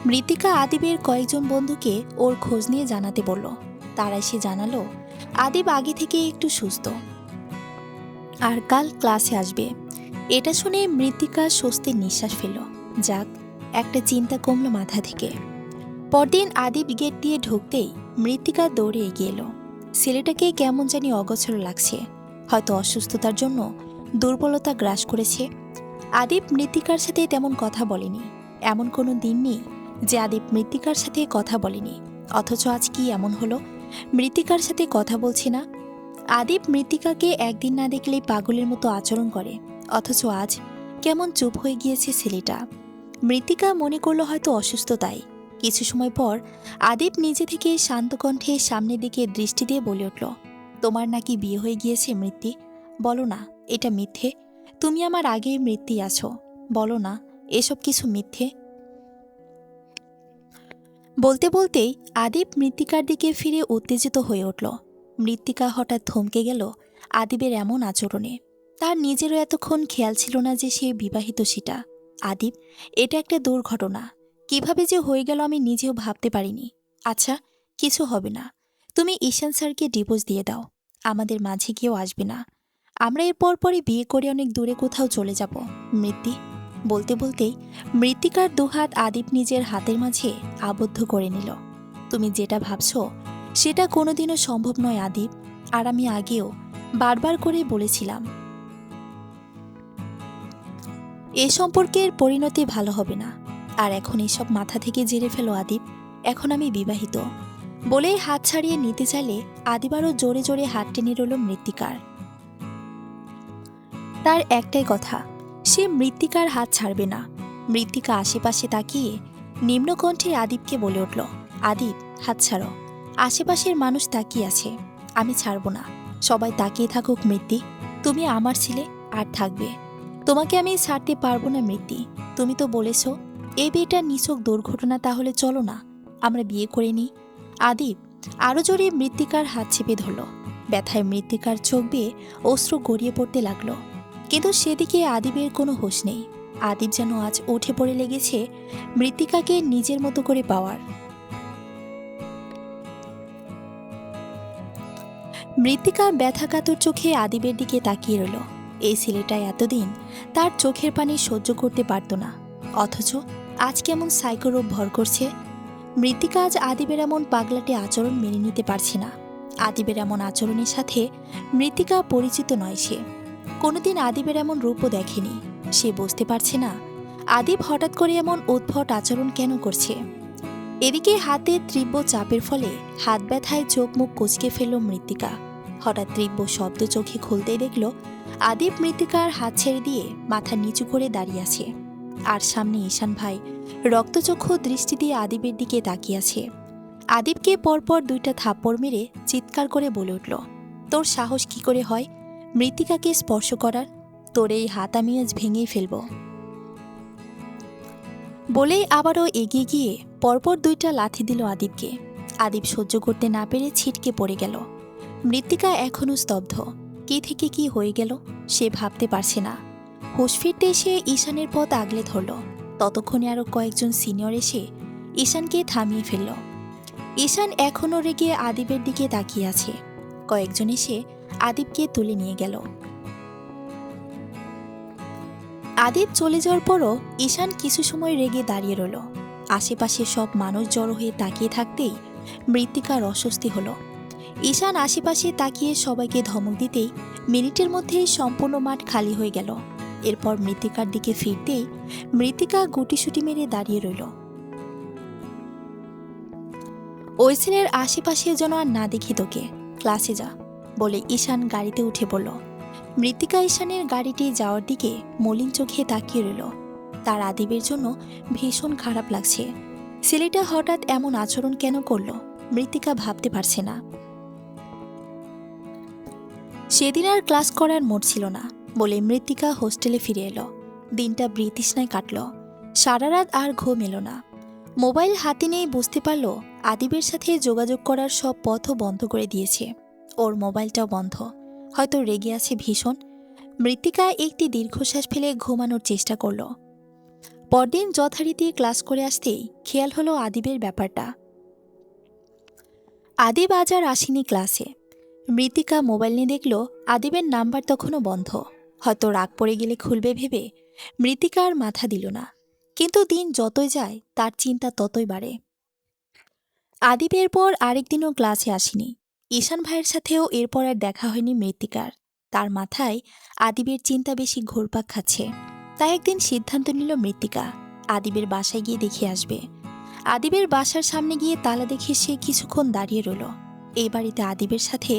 মৃত্তিকা আদিবের কয়েকজন বন্ধুকে ওর খোঁজ নিয়ে জানাতে বলল। তারা এসে জানালো আদিব আগে থেকে একটু সুস্থ আর কাল ক্লাসে আসবে। এটা শুনে মৃত্তিকা স্বস্তির নিঃশ্বাস ফেলল। যাক, একটা চিন্তা কমল মাথা থেকে। পরদিন আদিব গেট দিয়ে ঢুকতেই মৃত্তিকা দৌড়ে এগিয়ে এলো। ছেলেটাকে কেমন জানি অগোছল লাগছে, হয়তো অসুস্থতার জন্য দুর্বলতা গ্রাস করেছে। আদিব মৃত্তিকার সাথে তেমন কথা বলেনি। এমন কোনো দিন নেই যে আদিব মৃত্তিকার সাথে কথা বলেনি, অথচ আজ কি এমন হলো মৃত্তিকার সাথে কথা বলছে না? আদিব মৃত্তিকাকে একদিন না দেখলেই পাগলের মতো আচরণ করে, অথচ আজ কেমন চুপ হয়ে গিয়েছে ছেলেটা। মৃত্তিকা মনে করলো হয়তো অসুস্থ তাই। কিছু সময় পর আদিব নিজে থেকে শান্ত কণ্ঠে সামনের দিকে দৃষ্টি দিয়ে বলে উঠল, তোমার নাকি বিয়ে হয়ে গিয়েছে মৃত্যি? বলো না এটা মিথ্যে? তুমি আমার আগেই মৃত্যু আছো, বলো না এসব কিছু মিথ্যে? বলতে বলতেই আদিব মৃত্তিকার দিকে ফিরে উত্তেজিত হয়ে উঠল। মৃত্তিকা হঠাৎ থমকে গেল আদিবের এমন আচরণে। তার নিজেরও এতক্ষণ খেয়াল ছিল না যে সে বিবাহিত সেটা। আদিব, এটা একটা দুর্ঘটনা, কিভাবে যে হয়ে গেল আমি নিজেও ভাবতে পারিনি। আচ্ছা, কিছু হবে না, তুমি ঈশান স্যারকে ডিভোর্স দিয়ে দাও, আমাদের মাঝে কেউ আসবে না, আমরা এরপর পরে বিয়ে করে অনেক দূরে কোথাও চলে যাব মৃত্যি। বলতে বলতেই মৃত্তিকার দুহাত আদিব নিজের হাতের মাঝে আবদ্ধ করে নিল। তুমি যেটা ভাবছো সেটা কোনোদিনও সম্ভব নয় আদিব, আর আমি আগেও বারবার করে বলেছিলাম এ সম্পর্কের পরিণতি ভালো হবে না। আর এখন এসব মাথা থেকে ঝেড়ে ফেলো আদিব, এখন আমি বিবাহিত। বলেই হাত ছাড়িয়ে নিতে চাইলে আদিব আরও জোরে জোরে হাত টেনে রইল মৃত্তিকার। তার একটাই কথা, সে মৃত্তিকার হাত ছাড়বে না। মৃত্তিকা আশেপাশে তাকিয়ে নিম্নকণ্ঠে আদিবকে বলে উঠল, আদিব হাত ছাড়ো, আশেপাশের মানুষ তাকিয়ে আছে, আমি ছাড়ব না, সবাই তাকিয়ে থাকুক মৃত্যি, তুমি আমার ছেলে আর থাকবে, তোমাকে আমি ছাড়তে পারবো না মৃত্যি। তুমি তো বলেছ এই বিয়েটা নিছক দুর্ঘটনা, তাহলে চলো না আমরা বিয়ে করে নিই। আদিব আরও জোরে মৃত্তিকার হাত চেপে ধরল। ব্যথায় মৃত্তিকার চোখ বেয়ে অশ্রু গড়িয়ে পড়তে লাগলো, কিন্তু সেদিকে আদিবের কোনো হোশ নেই। আদিব যেন আজ উঠে পড়ে লেগেছে মৃত্তিকাকে নিজের মতো করে পাওয়ার। মৃত্তিকা ব্যথাকাতর চোখে আদিবের দিকে তাকিয়ে রইল। এই ছেলেটা এতদিন তার চোখের পানি সহ্য করতে পারত না, অথচ আজ কেমন সাইকোরূপ ভর করছে। মৃত্তিকা আজ আদিবের এমন পাগলাটে আচরণ মেনে নিতে পারছে না। আদিবের এমন আচরণের সাথে মৃত্তিকা পরিচিত নয়, সে কোনোদিন আদিবের এমন রূপও দেখেনি। সে বুঝতে পারছে না আদিব হঠাৎ করে এমন উদ্ভট আচরণ কেন করছে। এদিকে হাতে তীব্র চাপের ফলে হাত ব্যথায় চোখ মুখ কুঁচকে ফেলল মৃত্তিকা। হঠাৎ তীব্র শব্দ চোখে খুলতেই দেখল আদিব মৃত্তিকার হাত ছেড়ে দিয়ে মাথা নিচু করে দাঁড়িয়ে আছে, আর সামনে ঈশান ভাই রক্তচক্ষু দৃষ্টি দিয়ে আদিবের দিকে তাকিয়ে আছে। আদিবকে পরপর দুইটা থাপ্পড় মেরে চিৎকার করে বলে উঠল, তোর সাহস কি করে হয় মৃত্তিকাকে স্পর্শ করার? তোর এই হাত আমি আজ ভেঙেই ফেলব। বলেই আবারও এগিয়ে গিয়ে পরপর দুইটা লাথি দিল আদিবকে। আদিব সহ্য করতে না পেরে ছিটকে পড়ে গেল। মৃত্তিকা এখনও স্তব্ধ, কি থেকে কি হয়ে গেল সে ভাবতে পারছে না। হুঁশ ফিরতে এসে ঈশানের পথ আগলে ধরল। ততক্ষণে আরও কয়েকজন সিনিয়র এসে ঈশানকে থামিয়ে ফেলল। ঈশান এখনও রেগে আদিবের দিকে তাকিয়ে আছে। কয়েকজন এসে আদিবকে তুলে নিয়ে গেল। আদিব চলে যাওয়ার পরও ঈশান কিছু সময় রেগে দাঁড়িয়ে রইল। আশেপাশে সব মানুষ জড়ো হয়ে তাকিয়ে থাকতেই মৃত্তিকার অস্বস্তি হলো। ঈশান আশেপাশে তাকিয়ে সবাইকে ধমক দিতেই মিনিটের মধ্যেই সম্পূর্ণ মাঠ খালি হয়ে গেল। এরপর মৃত্তিকার দিকে ফিরতেই মৃত্তিকা গুটিসুটি মেরে দাঁড়িয়ে রইল। ওই ছেলের আশেপাশে যেন আর না দেখি তোকে, ক্লাসে যা বলে ঈশান গাড়িতে উঠে পড়ল। মৃত্তিকা ঈশানের গাড়িটি যাওয়ার দিকে মলিন চোখে তাকিয়ে রইল। তার আদিবের জন্য ভীষণ খারাপ লাগছে। ছেলেটা হঠাৎ এমন আচরণ কেন করলো মৃত্তিকা ভাবতে পারছে না। সেদিন আর ক্লাস করার মোড ছিল না বলে মৃত্তিকা হোস্টেলে ফিরে এলো। দিনটা বৃতৃষ্ণায় কাটল, সারা রাত আর ঘুম এলো না। মোবাইল হাতে নিয়ে বুঝতে পারল আদিবের সাথে যোগাযোগ করার সব পথও বন্ধ করে দিয়েছে। ওর মোবাইলটাও বন্ধ, হয়তো রেগে আছে ভীষণ। মৃত্তিকা একটি দীর্ঘশ্বাস ফেলে ঘুমানোর চেষ্টা করল। পরদিন যথারীতি ক্লাস করে আসতেই খেয়াল হলো আদিবের ব্যাপারটা। আদিব আজ আর আসেনি ক্লাসে। মৃত্তিকা মোবাইল নিয়ে দেখল আদিবের নাম্বার তখনও বন্ধ। হয়তো রাগ পড়ে গেলে খুলবে ভেবে মৃত্তিকা আর মাথা দিল না। কিন্তু দিন যতই যায় তার চিন্তা ততই বাড়ে। আদিবের পর আরেকদিনও ক্লাসে আসেনি। ঈশান ভাইয়ের সাথেও এরপর আর দেখা হয়নি মৃত্তিকার। তার মাথায় আদিবের চিন্তা বেশি ঘুরপাক খাচ্ছে। তাই একদিন সিদ্ধান্ত নিল মৃত্তিকা আদিবের বাসায় গিয়ে দেখে আসবে। আদিবের বাসার সামনে গিয়ে তালা দেখে সে কিছুক্ষণ দাঁড়িয়ে রইল। এই বাড়িতে আদিবের সাথে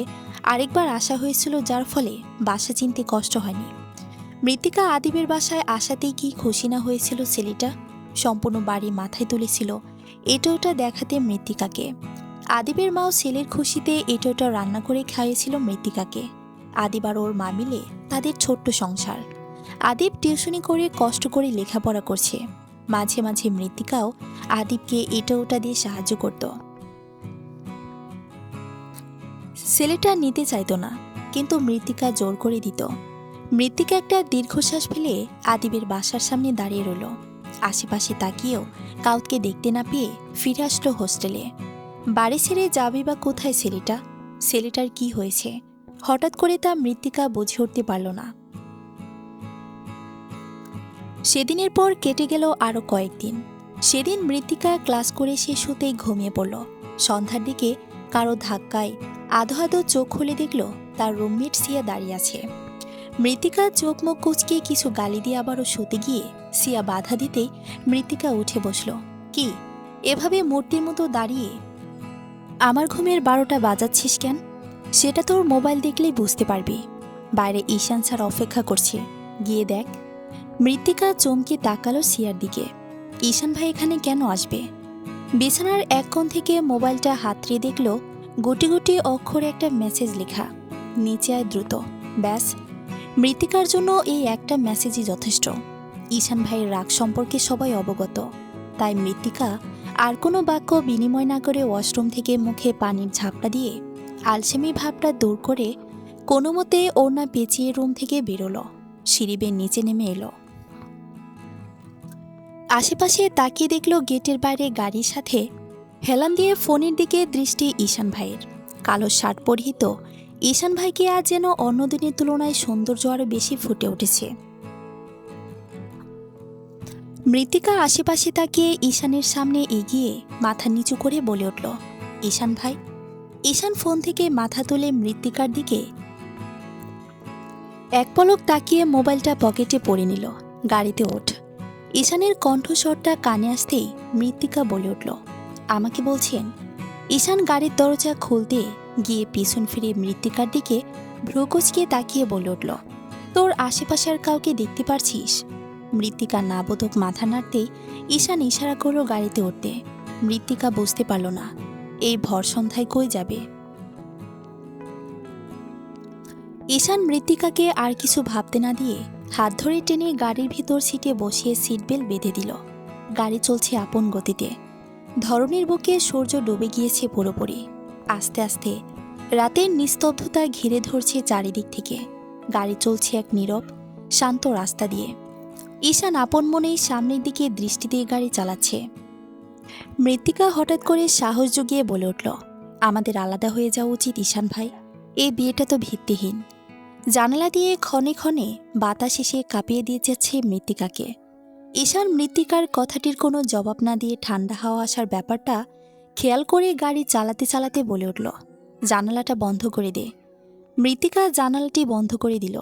আরেকবার আসা হয়েছিল, যার ফলে বাসা চিনতে কষ্ট হয়নি। মৃত্তিকা আদিবের বাসায় আসাতেই কি খুশি না হয়েছিল ছেলেটা। সম্পূর্ণ বাড়ি মাথায় তুলেছিল এটা ওটা দেখাতে মৃত্তিকাকে। আদিবের মাও ছেলের খুশিতে এটা ওটা রান্না করে খাইয়েছিল মৃত্তিকাকে। আদিব আর ওর মা মিলে তাদের ছোট্ট সংসার। আদিব টিউশনি করে কষ্ট করে লেখাপড়া করছে। মাঝে মাঝে মৃত্তিকাও আদিবকে এটা ওটা দিয়ে সাহায্য করত। ছেলেটা নিতে চাইতো না, কিন্তু মৃত্তিকা জোর করে দিত। মৃত্তিকা একটা দীর্ঘশ্বাস ফেলে আদিবের বাসার সামনে দাঁড়িয়ে রইল। আশেপাশে তাকিয়েও কাউকে দেখতে না পেয়ে ফিরে আসলো হোস্টেলে। বাড়ি ছেড়ে যাবে বা কোথায় ছেলেটা? ছেলেটার কি হয়েছে? হঠাৎ করে তা মৃত্তিকা বুঝে উঠতে পারল না। সেদিনের পর কেটে গেল আরও কয়েকদিন। সেদিন মৃত্তিকা ক্লাস করে শেষ হতেই ঘুমিয়ে পড়ল। সন্ধ্যার দিকে কারো ধাক্কায় আধো আধো চোখ খুলে দেখল তার রুমমেট সিয়া দাঁড়িয়ে আছে। মৃত্তিকা চোখ মুখ কুচকে কিছু গালি দিয়ে আবারও শুতে গিয়ে সিয়া বাধা দিতেই মৃত্তিকা উঠে বসল। কি এভাবে মূর্তির মতো দাঁড়িয়ে আমার ঘুমের 12টা বাজাচ্ছিস কেন? সেটা তোর মোবাইল দেখলেই বুঝতে পারবি। বাইরে ঈশান স্যার অপেক্ষা করছে, গিয়ে দেখ। মৃত্তিকা চমকে তাকালো সিয়ার দিকে। ঈশান ভাই এখানে কেন আসবে? বিছানার এক কোণ থেকে মোবাইলটা হাতড়ে দেখল গুটি গুটি অক্ষরে একটা মেসেজ লেখা, নিচে আয় দ্রুত। ব্যাস, মৃত্তিকার জন্য এই একটা মেসেজই যথেষ্ট। ঈশান ভাইয়ের রাগ সম্পর্কে সবাই অবগত, তাই মৃত্তিকা আর কোনো বাক্য বিনিময় না করে ওয়াশরুম থেকে মুখে পানির ঝাপটা দিয়ে আলসেমি ভাবটা দূর করে কোনো মতে ওড়না পেঁচিয়ে রুম থেকে বেরোলো। সিঁড়ি বেয়ে নিচে নেমে এলো। আশেপাশে তাকিয়ে দেখল গেটের বাইরে গাড়ির সাথে হেলান দিয়ে ফোনের দিকে দৃষ্টি ঈশান ভাইয়ের। কালো শার্ট পরিহিত ঈশান ভাইকে আজ যেন অন্য দিনের তুলনায় সৌন্দর্য আরও বেশি ফুটে উঠেছে। মৃত্তিকা আশেপাশে তাকিয়ে ঈশানের সামনে এগিয়ে মাথা নিচু করে বলে উঠল, ঈশান ভাই। ঈশান ফোন থেকে মাথা তুলে মৃত্তিকার দিকে এক পলক তাকিয়ে মোবাইলটা পকেটে পরে নিল। গাড়িতে ওঠ। ঈশানের কণ্ঠস্বরটা কানে আসতেই মৃত্তিকা বলে উঠল, আমাকে বলছেন? ঈশান গাড়ির দরজা খুলতে গিয়ে পিছন ফিরে মৃত্তিকার দিকে ভ্রুকুচকে তাকিয়ে বলে উঠল, তোর আশেপাশের কাউকে দেখতে পারছিস? মৃত্তিকা নাবোধক মাথা নাড়তেই ঈশান ইশারা করল গাড়িতে উঠতে। মৃত্তিকা বুঝতে পারল না এই ভর সন্ধ্যায় কই যাবে। ঈশান মৃত্তিকাকে আর কিছু ভাবতে না দিয়ে হাত ধরে টেনে গাড়ির ভিতর সিটে বসিয়ে সিট বেল্ট বেঁধে দিল। গাড়ি চলছে আপন গতিতে। ধরণীর বুকে সূর্য ডুবে গিয়েছে পুরোপুরি। আস্তে আস্তে রাতের নিস্তব্ধতা ঘিরে ধরছে চারিদিক থেকে। গাড়ি চলছে এক নীরব শান্ত রাস্তা দিয়ে। ঈশান আপন মনেই সামনের দিকে দৃষ্টি দিয়ে গাড়ি চালাচ্ছে। মৃত্তিকা হঠাৎ করে সাহস জুগিয়ে বলে উঠল, আমাদের আলাদা হয়ে যাওয়া উচিত ঈশান ভাই। এই বিয়েটা তো ভিত্তিহীন। জানালা দিয়ে ক্ষণে ক্ষণে বাতাস এসে কাঁপিয়ে দিয়ে যাচ্ছে মৃত্তিকাকে। ঈশান মৃত্তিকার কথাটির কোনো জবাব না দিয়ে ঠান্ডা হাওয়া আসার ব্যাপারটা খেয়াল করে গাড়ি চালাতে চালাতে বলে উঠল, জানালাটা বন্ধ করে দে। মৃত্তিকা জানালাটি বন্ধ করে দিল।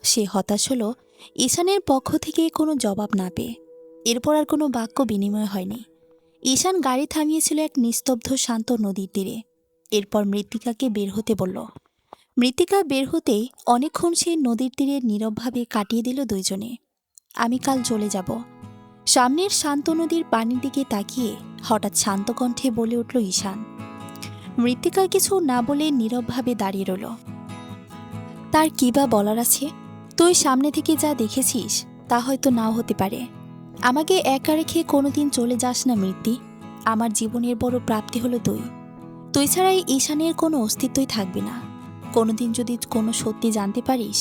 সে হতাশ হলো ঈশানের পক্ষ থেকে কোনো জবাব না পেয়ে। এরপর আর কোনো বাক্য বিনিময় হয়নি। ঈশান গাড়ি থামিয়েছিল এক নিস্তব্ধ শান্ত নদীর তীরে। এরপর মৃত্তিকাকে বের হতে বলল। মৃত্তিকা বের হতেই অনেকক্ষণ সে নদীর তীরে নীরবভাবে কাটিয়ে দিল দুইজনে। আমি কাল চলে যাব। সামনের শান্ত নদীর পানির দিকে তাকিয়ে হঠাৎ শান্ত কণ্ঠে বলে উঠল ঈশান। মৃত্তিকা কিছু না বলে নীরবভাবে দাঁড়িয়ে রইল। তার কী বা বলার আছে? তুই সামনে থেকে যা দেখেছিস তা হয়তো নাও হতে পারে। আমাকে একা রেখে কোনোদিন চলে যাস না মৃত্তি। আমার জীবনের বড় প্রাপ্তি হলো তুই। তুই ছাড়াই ঈশানের কোনো অস্তিত্বই থাকবে না। কোনোদিন যদি কোনো সত্যি জানতে পারিস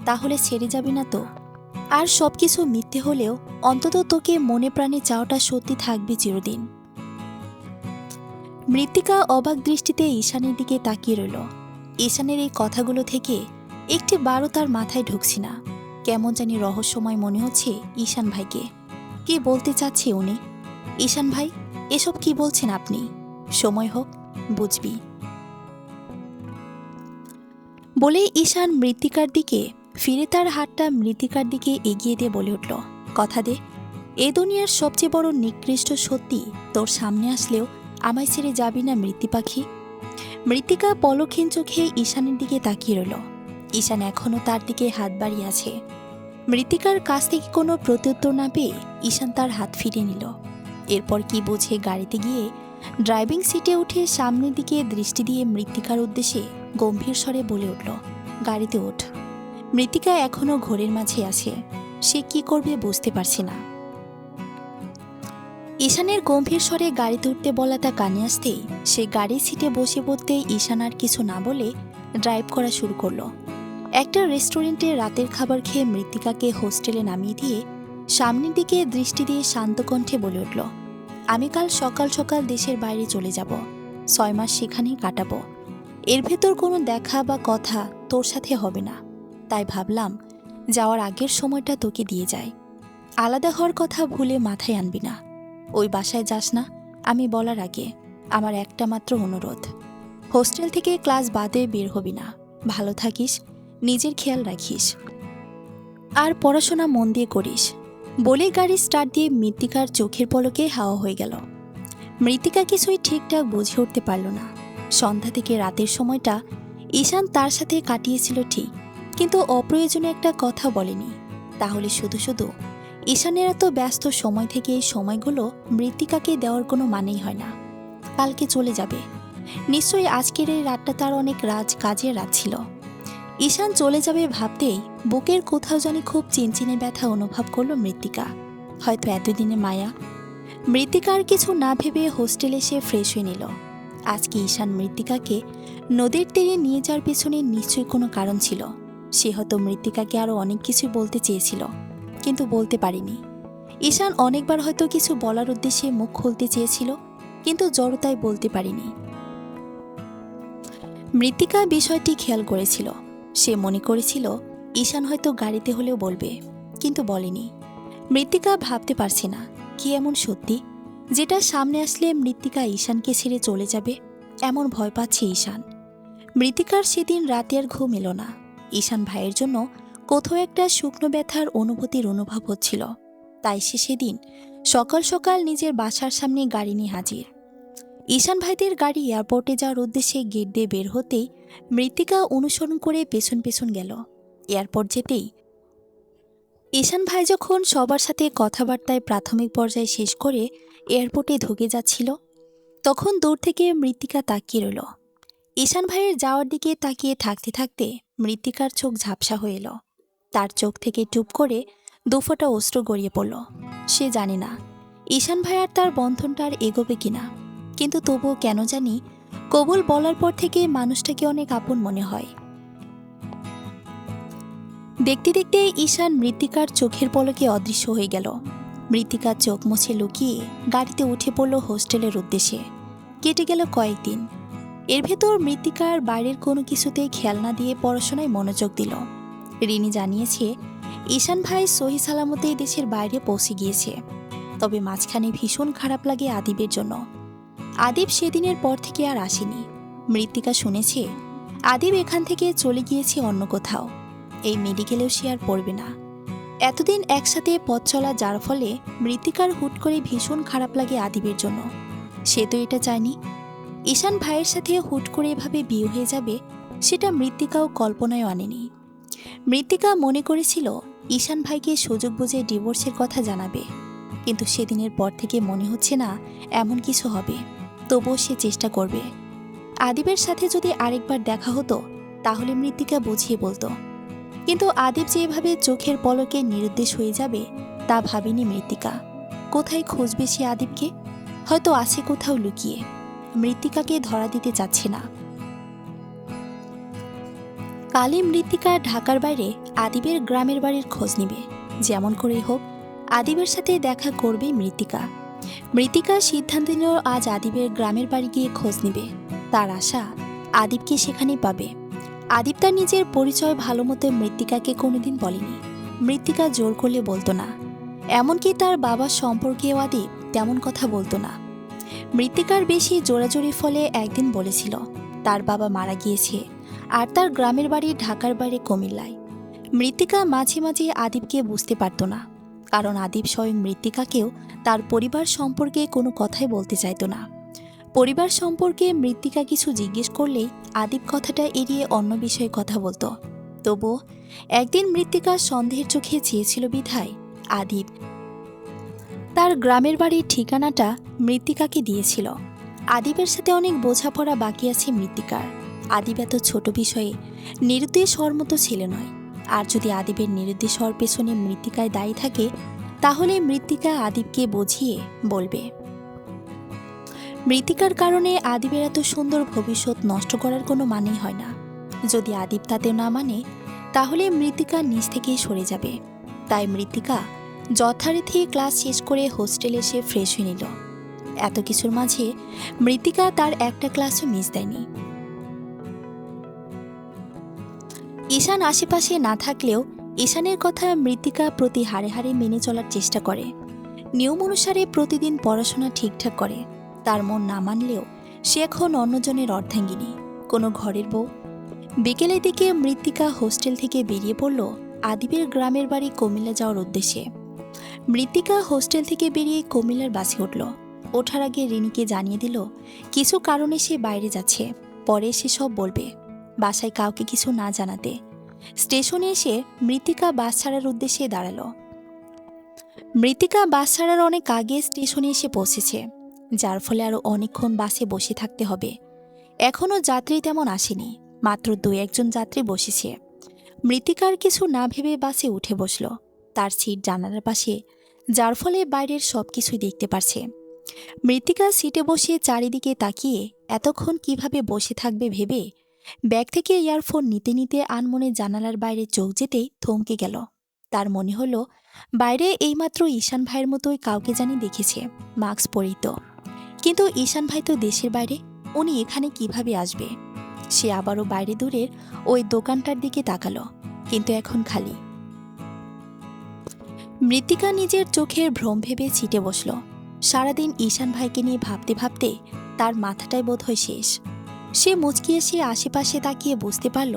তাহলে ছেড়ে যাবি না তো। আর সব কিছু মিথ্যে হলেও অন্তত তোকে মনে প্রাণে চাওয়াটা সত্যি থাকবে চিরদিন। মৃত্তিকা অবাক দৃষ্টিতে ঈশানের দিকে তাকিয়ে রইল। ঈশানের এই কথাগুলো থেকে একটি বারও তার মাথায় ঢুকছি না। কেমন জানি রহস্যময় মনে হচ্ছে ঈশান ভাইকে। কি বলতে চাচ্ছে উনি? ঈশান ভাই, এসব কি বলছেন আপনি? সময় হোক, বুঝবি। বলে ঈশান মৃত্তিকার দিকে ফিরে তার হাতটা মৃত্তিকার দিকে এগিয়ে দিয়ে বলে উঠল, কথা দে, এ দুনিয়ার সবচেয়ে বড় নিকৃষ্ট সত্যি তোর সামনে আসলেও আমায় ছেড়ে যাবি না মৃত্যু পাখি। মৃত্তিকা পলকহীন চোখে ঈশানের দিকে তাকিয়ে রইল। ঈশান এখনও তার দিকে হাত বাড়িয়ে আছে। মৃত্তিকার কাছ থেকে কোনো প্রত্যুত্তর না পেয়ে ঈশান তার হাত ফিরিয়ে নিল। এরপর কি বুঝে গাড়িতে গিয়ে ড্রাইভিং সিটে উঠে সামনের দিকে দৃষ্টি দিয়ে মৃত্তিকার উদ্দেশ্যে গম্ভীর স্বরে বলে উঠল, গাড়িতে ওঠ। মৃত্তিকা এখনও ঘোরের মাঝে আছে। সে কি করবে বুঝতে পারছে না। ঈশানের গম্ভীর স্বরে গাড়িতে উঠতে বলা তা কানে আসতেই সে গাড়ির সিটে বসে পড়তেই ঈশান আর কিছু না বলে ড্রাইভ করা শুরু করলো। একটা রেস্টুরেন্টে রাতের খাবার খেয়ে মৃত্তিকাকে হোস্টেলে নামিয়ে দিয়ে সামনের দিকে দৃষ্টি দিয়ে শান্ত কণ্ঠে বলে উঠল, আমি কাল সকাল সকাল দেশের বাইরে চলে যাব। 6 মাস সেখানেই কাটাবো। এর ভেতর কোনো দেখা বা কথা তোর সাথে হবে না। তাই ভাবলাম যাওয়ার আগের সময়টা তোকে দিয়ে যায়। আলাদা হওয়ার কথা ভুলে মাথায় আনবি না। ওই বাসায় যাস না আমি বলার আগে। আমার একটা মাত্র অনুরোধ, হোস্টেল থেকে ক্লাস বাদে বের হবি না। ভালো থাকিস, নিজের খেয়াল রাখিস, আর পড়াশোনা মন দিয়ে করিস। বলে গাড়ি স্টার্ট দিয়ে মৃত্তিকার চোখের পলকে হাওয়া হয়ে গেল। মৃত্তিকা কিছুই ঠিকঠাক বুঝে উঠতে পারল না। সন্ধ্যা থেকে রাতের সময়টা ঈশান তার সাথে কাটিয়েছিল ঠিক, কিন্তু অপ্রয়োজনীয় একটা কথা বলেনি। তাহলে শুধু শুধু ঈশানের এত ব্যস্ত সময় থেকে এই সময়গুলো মৃত্তিকাকে দেওয়ার কোনো মানেই হয় না। কালকে চলে যাবে, নিশ্চয়ই আজকের এই রাতটা তার অনেক কাজের রাত ছিল। ঈশান চলে যাবে ভাবতেই বুকের কোথাও জানি খুব চিনচিনে ব্যথা অনুভব করল মৃত্তিকা। হয়তো এতদিনে মায়া। মৃত্তিকা আর কিছু না ভেবে হোস্টেলে এসে ফ্রেশ হয়ে নিল। আজকে ঈশান মৃত্তিকাকে নদীর তীরে নিয়ে যাওয়ার পেছনে নিশ্চয়ই কোনো কারণ ছিল। সে হয়তো মৃত্তিকাকে আরও অনেক কিছু বলতে চেয়েছিল, কিন্তু বলতে পারেনি। ঈশান অনেকবার হয়তো কিছু বলার উদ্দেশ্যে মুখ খুলতে চেয়েছিল, কিন্তু জড়তায় বলতে পারেনি। মৃত্তিকা বিষয়টি খেয়াল করেছিল। সে মনে করেছিল ঈশান হয়তো গাড়িতে হলেও বলবে, কিন্তু বলেনি। মৃত্তিকা ভাবতে পারছে না কি এমন সত্যি যেটা সামনে আসলে মৃত্তিকা ঈশানকে ছেড়ে চলে যাবে। এমন ভয় পাচ্ছে ঈশান। মৃত্তিকার সেদিন রাতে আর ঘুম এলো না। ঈশান ভাইয়ের জন্য কোথাও একটা শুকনো ব্যথার অনুভূতির অনুভব হচ্ছিল। তাই সে সেদিন সকাল সকাল নিজের বাসার সামনে গাড়ি নিয়ে হাজির। ঈশান ভাইদের গাড়ি এয়ারপোর্টে যাওয়ার উদ্দেশ্যে গেট দিয়ে বের হতেই মৃত্তিকা অনুসরণ করে পেছন পেছন গেল। এয়ারপোর্ট যেতেই ঈশান ভাই যখন সবার সাথে কথাবার্তায় প্রাথমিক পর্যায়ে শেষ করে এয়ারপোর্টে ঢুকে যাচ্ছিল, তখন দূর থেকে মৃত্তিকা তাকিয়ে রইল। ঈশান ভাইয়ের যাওয়ার দিকে তাকিয়ে থাকতে থাকতে মৃত্তিকার চোখ ঝাপসা হয়ে এলো। তার চোখ থেকে টুপ করে দুফোঁটা অশ্রু গড়িয়ে পড়ল। সে জানে না ঈশান ভাই আর তার বন্ধনটা আর এগোবে কিনা, কিন্তু তবুও কেন জানি কবুল বলার পর থেকে মানুষটাকে অনেক আপন মনে হয়। দেখতে দেখতে ঈশান মৃত্তিকার চোখের পলকে অদৃশ্য হয়ে গেল। মৃত্তিকার চোখ মুছে লুকিয়ে গাড়িতে উঠে পড়ল হোস্টেলের উদ্দেশ্যে। কেটে গেল কয়েকদিন। এর ভেতর মৃত্তিকার বাইরের কোনো কিছুতেই খেয়াল না দিয়ে পড়াশোনায় মনোযোগ দিল। রিনি জানিয়েছে ঈশান ভাই সহি সালামতেই দেশের বাইরে পৌঁছে গিয়েছে। তবে মাঝখানে ভীষণ খারাপ লাগে আদিবের জন্য। আদিব সেদিনের পর থেকে আর আসেনি। মৃত্তিকা শুনেছে আদিব এখান থেকে চলে গিয়েছে অন্য কোথাও। এই মেডিকেলেও সে আর পড়বে না। এতদিন একসাথে পথ চলা, যার ফলে মৃত্তিকার হুট করে ভীষণ খারাপ লাগে আদিবের জন্য। সে তো এটা চায়নি ঈশান ভাইয়ের সাথে হুট করে এভাবে বিয়ে হয়ে যাবে, সেটা মৃত্তিকাও কল্পনায় আনেনি। মৃত্তিকা মনে করেছিল ঈশান ভাইকে সুযোগ বুঝে ডিভোর্সের কথা জানাবে, কিন্তু সেদিনের পর থেকে মনে হচ্ছে না এমন কিছু হবে। তবুও সে চেষ্টা করবে। আদিবের সাথে যদি আরেকবার দেখা হতো তাহলে মৃত্তিকা বুঝিয়ে বলতো, কিন্তু আদিব যে এভাবে চোখের পলকে নিরুদ্দেশ হয়ে যাবে তা ভাবেনি মৃত্তিকা। কোথায় খুঁজবে সে আদিবকে? হয়তো আছে কোথাও লুকিয়ে। মৃত্তিকাকে ধরা দিতে চাচ্ছে না। কালে মৃত্তিকা ঢাকার বাইরে আদিবের গ্রামের বাড়ির খোঁজ নিবে। যেমন করেই হোক আদিবের সাথে দেখা করবে মৃত্তিকা। মৃত্তিকা সিদ্ধান্ত নিল আজ আদিবের গ্রামের বাড়ি গিয়ে খোঁজ নিবে। তার আশা আদিবকে সেখানেই পাবে। আদিব তার নিজের পরিচয় ভালো মতো মৃত্তিকাকে কোনোদিন বলেনি। মৃত্তিকা জোর করলে বলতো না। এমনকি তার বাবার সম্পর্কেও আদিব তেমন কথা বলতো না। মৃত্তিকার বেশি জোরাজোরির ফলে একদিন বলেছিল তার বাবা মারা গিয়েছে আর তার গ্রামের বাড়ি ঢাকার বাইরে কুমিল্লায়। মৃত্তিকা মাঝে মাঝে আদিবকে বুঝতে পারত না, কারণ আদিব স্বয়ং মৃত্তিকাকেও তার পরিবার সম্পর্কে কোনো কথাই বলতে চাইত না। পরিবার সম্পর্কে মৃত্তিকা কিছু জিজ্ঞেস করলেই আদিব কথাটা এড়িয়ে অন্য বিষয়ে কথা বলতো। তবুও একদিন মৃত্তিকা সন্দেহের চোখে চেয়েছিল বিধায় আদিব তার গ্রামের বাড়ির ঠিকানাটা মৃত্তিকাকে দিয়েছিল। আদিবের সাথে অনেক বোঝাপড়া বাকি আছে মৃত্তিকার। আদিব এত ছোট বিষয়ে নিরুদ্দেশ হওয়ার মতো ছেলে নয়। আর যদি আদিবের নিরুদ্দেশ হওয়ার পেছনে মৃত্তিকায় দায়ী থাকে, তাহলে মৃত্তিকা আদিবকে বুঝিয়ে বলবে। মৃত্তিকার কারণে আদিবের এত সুন্দর ভবিষ্যৎ নষ্ট করার কোনো মানেই হয় না। যদি আদিব তাতে না মানে, তাহলে মৃত্তিকা নিজ থেকেই সরে যাবে। তাই মৃত্তিকা যথারীতি ক্লাস শেষ করে হোস্টেলে এসে ফ্রেশ হয়ে নিল। এত কিছুর মাঝে মৃত্তিকা তার একটা ক্লাসও মিস দেয়নি। ঈশান আশেপাশে না থাকলেও ঈশানের কথা মৃত্তিকা প্রতি হাড়ে হাড়ে মেনে চলার চেষ্টা করে। নিয়ম অনুসারে প্রতিদিন পড়াশোনা ঠিকঠাক করে। তার মন না মানলেও সে এখন অন্যজনের অর্ধাঙ্গিনী, কোনো ঘরের বউ। বিকেলের দিকে মৃত্তিকা হোস্টেল থেকে বেরিয়ে পড়ল আদিবের গ্রামের বাড়ি কুমিল্লা যাওয়ার উদ্দেশ্যে। মৃত্তিকা হোস্টেল থেকে বেরিয়ে কুমিল্লার বাসে উঠল। ওঠার আগে রিনিকে জানিয়ে দিল কিছু কারণে সে বাইরে যাচ্ছে, পরে সে সব বলবে, বাসায় কাউকে কিছু না জানাতে। স্টেশনে এসে মৃত্তিকা বাস ছাড়ার উদ্দেশ্যে দাঁড়ালো। মৃত্তিকা বাস ছাড়ার অনেক আগে স্টেশনে এসে পৌঁছেছে, যার ফলে আরও অনেকক্ষণ বাসে বসে থাকতে হবে। এখনও যাত্রী তেমন আসেনি, মাত্র 2-1 যাত্রী বসেছে। মৃত্তিকার কিছু না ভেবে বাসে উঠে বসল। তার সিট জানালার পাশে, যার ফলে বাইরের সব কিছুই দেখতে পারছে। মৃত্তিকা সিটে বসে চারিদিকে তাকিয়ে এতক্ষণ কিভাবে বসে থাকবে ভেবে ব্যাগ থেকে ইয়ারফোন নিতে নিতে আনমনে জানালার বাইরে চোখ যেতেই থমকে গেল। তার মনে হলো বাইরে এইমাত্র ঈশান ভাইয়ের মতোই কাউকে জানি দেখেছে, মাস্ক পরিত। কিন্তু ঈশান ভাই তো দেশের বাইরে, উনি এখানে কিভাবে আসবে? সে আবারও বাইরে দূরের ওই দোকানটার দিকে তাকালো, কিন্তু এখন খালি। মৃত্তিকা নিজের চোখের ভ্রম ভেবে ছিটে বসল। সারাদিন ঈশান ভাইকে নিয়ে ভাবতে ভাবতে তার মাথাটাই বোধহয় শেষ। সে মুচকি এসে আশেপাশে তাকিয়ে বুঝতে পারল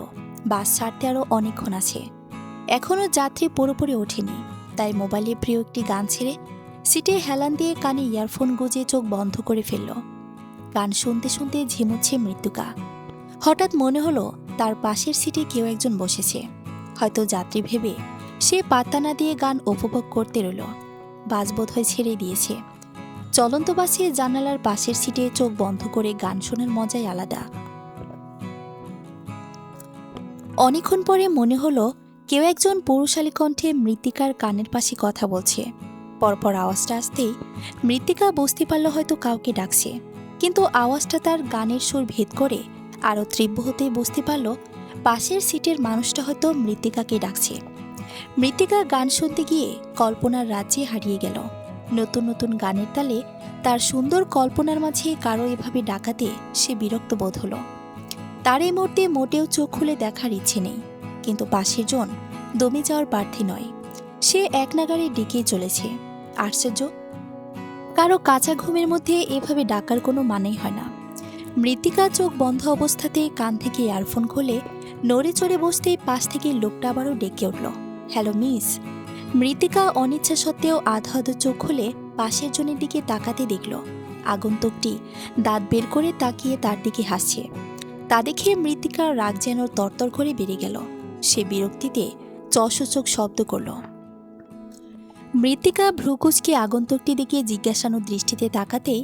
বাস ছাড়তে আরও অনেকক্ষণ আছে। এখনও যাত্রী পুরোপুরি ওঠেনি, তাই মোবাইলে প্রিয় একটি গান ছেড়ে সিটে হেলান দিয়ে কানে ইয়ারফোন গুজে চোখ বন্ধ করে ফেলল। গান শুনতে শুনতে ঝিমুচ্ছে মৃত্তিকা। হঠাৎ মনে হলো তার পাশের সিটে কেউ একজন বসেছে, হয়তো যাত্রী ভেবে সে পাত্তা না দিয়ে গান উপভোগ করতে রইল। বাস বোধহয় ছেড়ে দিয়েছে। চলন্ত বাসে জানালার পাশের সিটে চোখ বন্ধ করে গান শোনার মজাই আলাদা। অনেকক্ষণ পরে মনে হলো কেউ একজন পুরুষালী কণ্ঠে মৃত্তিকার কানের পাশে কথা বলছে। পরপর আওয়াজটা আসতেই মৃত্তিকা বুঝতে পারল হয়তো কাউকে ডাকছে, কিন্তু আওয়াজটা তার গানের সুর ভেদ করে আরও তীব্র হতেই বুঝতে পারল পাশের সিটের মানুষটা হয়তো মৃত্তিকাকে ডাকছে। মৃত্তিকা গান শুনতে গিয়ে কল্পনার রাজ্যে হারিয়ে গেল। নতুন নতুন গানের তালে তার সুন্দর কল্পনার মাঝে কারো এভাবে ডাকাতে সে বিরক্ত বোধ হলো। তার এই মুহূর্তে মোটেও চোখ খুলে দেখার ইচ্ছে নেই, কিন্তু পাশের জন দমে যাওয়ার প্রার্থী নয়। সে এক নাগাড়ে ডেকেই চলেছে। আশ্চর্য, কারো কাঁচা ঘুমের মধ্যে এভাবে ডাকার কোনো মানেই হয় না। মৃত্তিকা চোখ বন্ধ অবস্থাতে কান থেকে ইয়ারফোন খুলে নড়ে চড়ে বসতেই পাশ থেকে লোকটা আবারও ডেকে উঠল, হ্যালো মিস। মৃত্তিকা অনিচ্ছা সত্ত্বেও আধো আধো চোখ খুলে পাশের জনের দিকে তাকাতে দেখল আগন্তুকটি দাঁত বের করে তাকিয়ে তার দিকে হাসছে। তা দেখে মৃত্তিকার রাগ যেন তরতর করে বেড়ে গেল। সে বিরক্তিতে চসূচক শব্দ করল। মৃত্তিকা ভ্রুকুচকে আগন্তুকটি দিকে জিজ্ঞাসানো দৃষ্টিতে তাকাতেই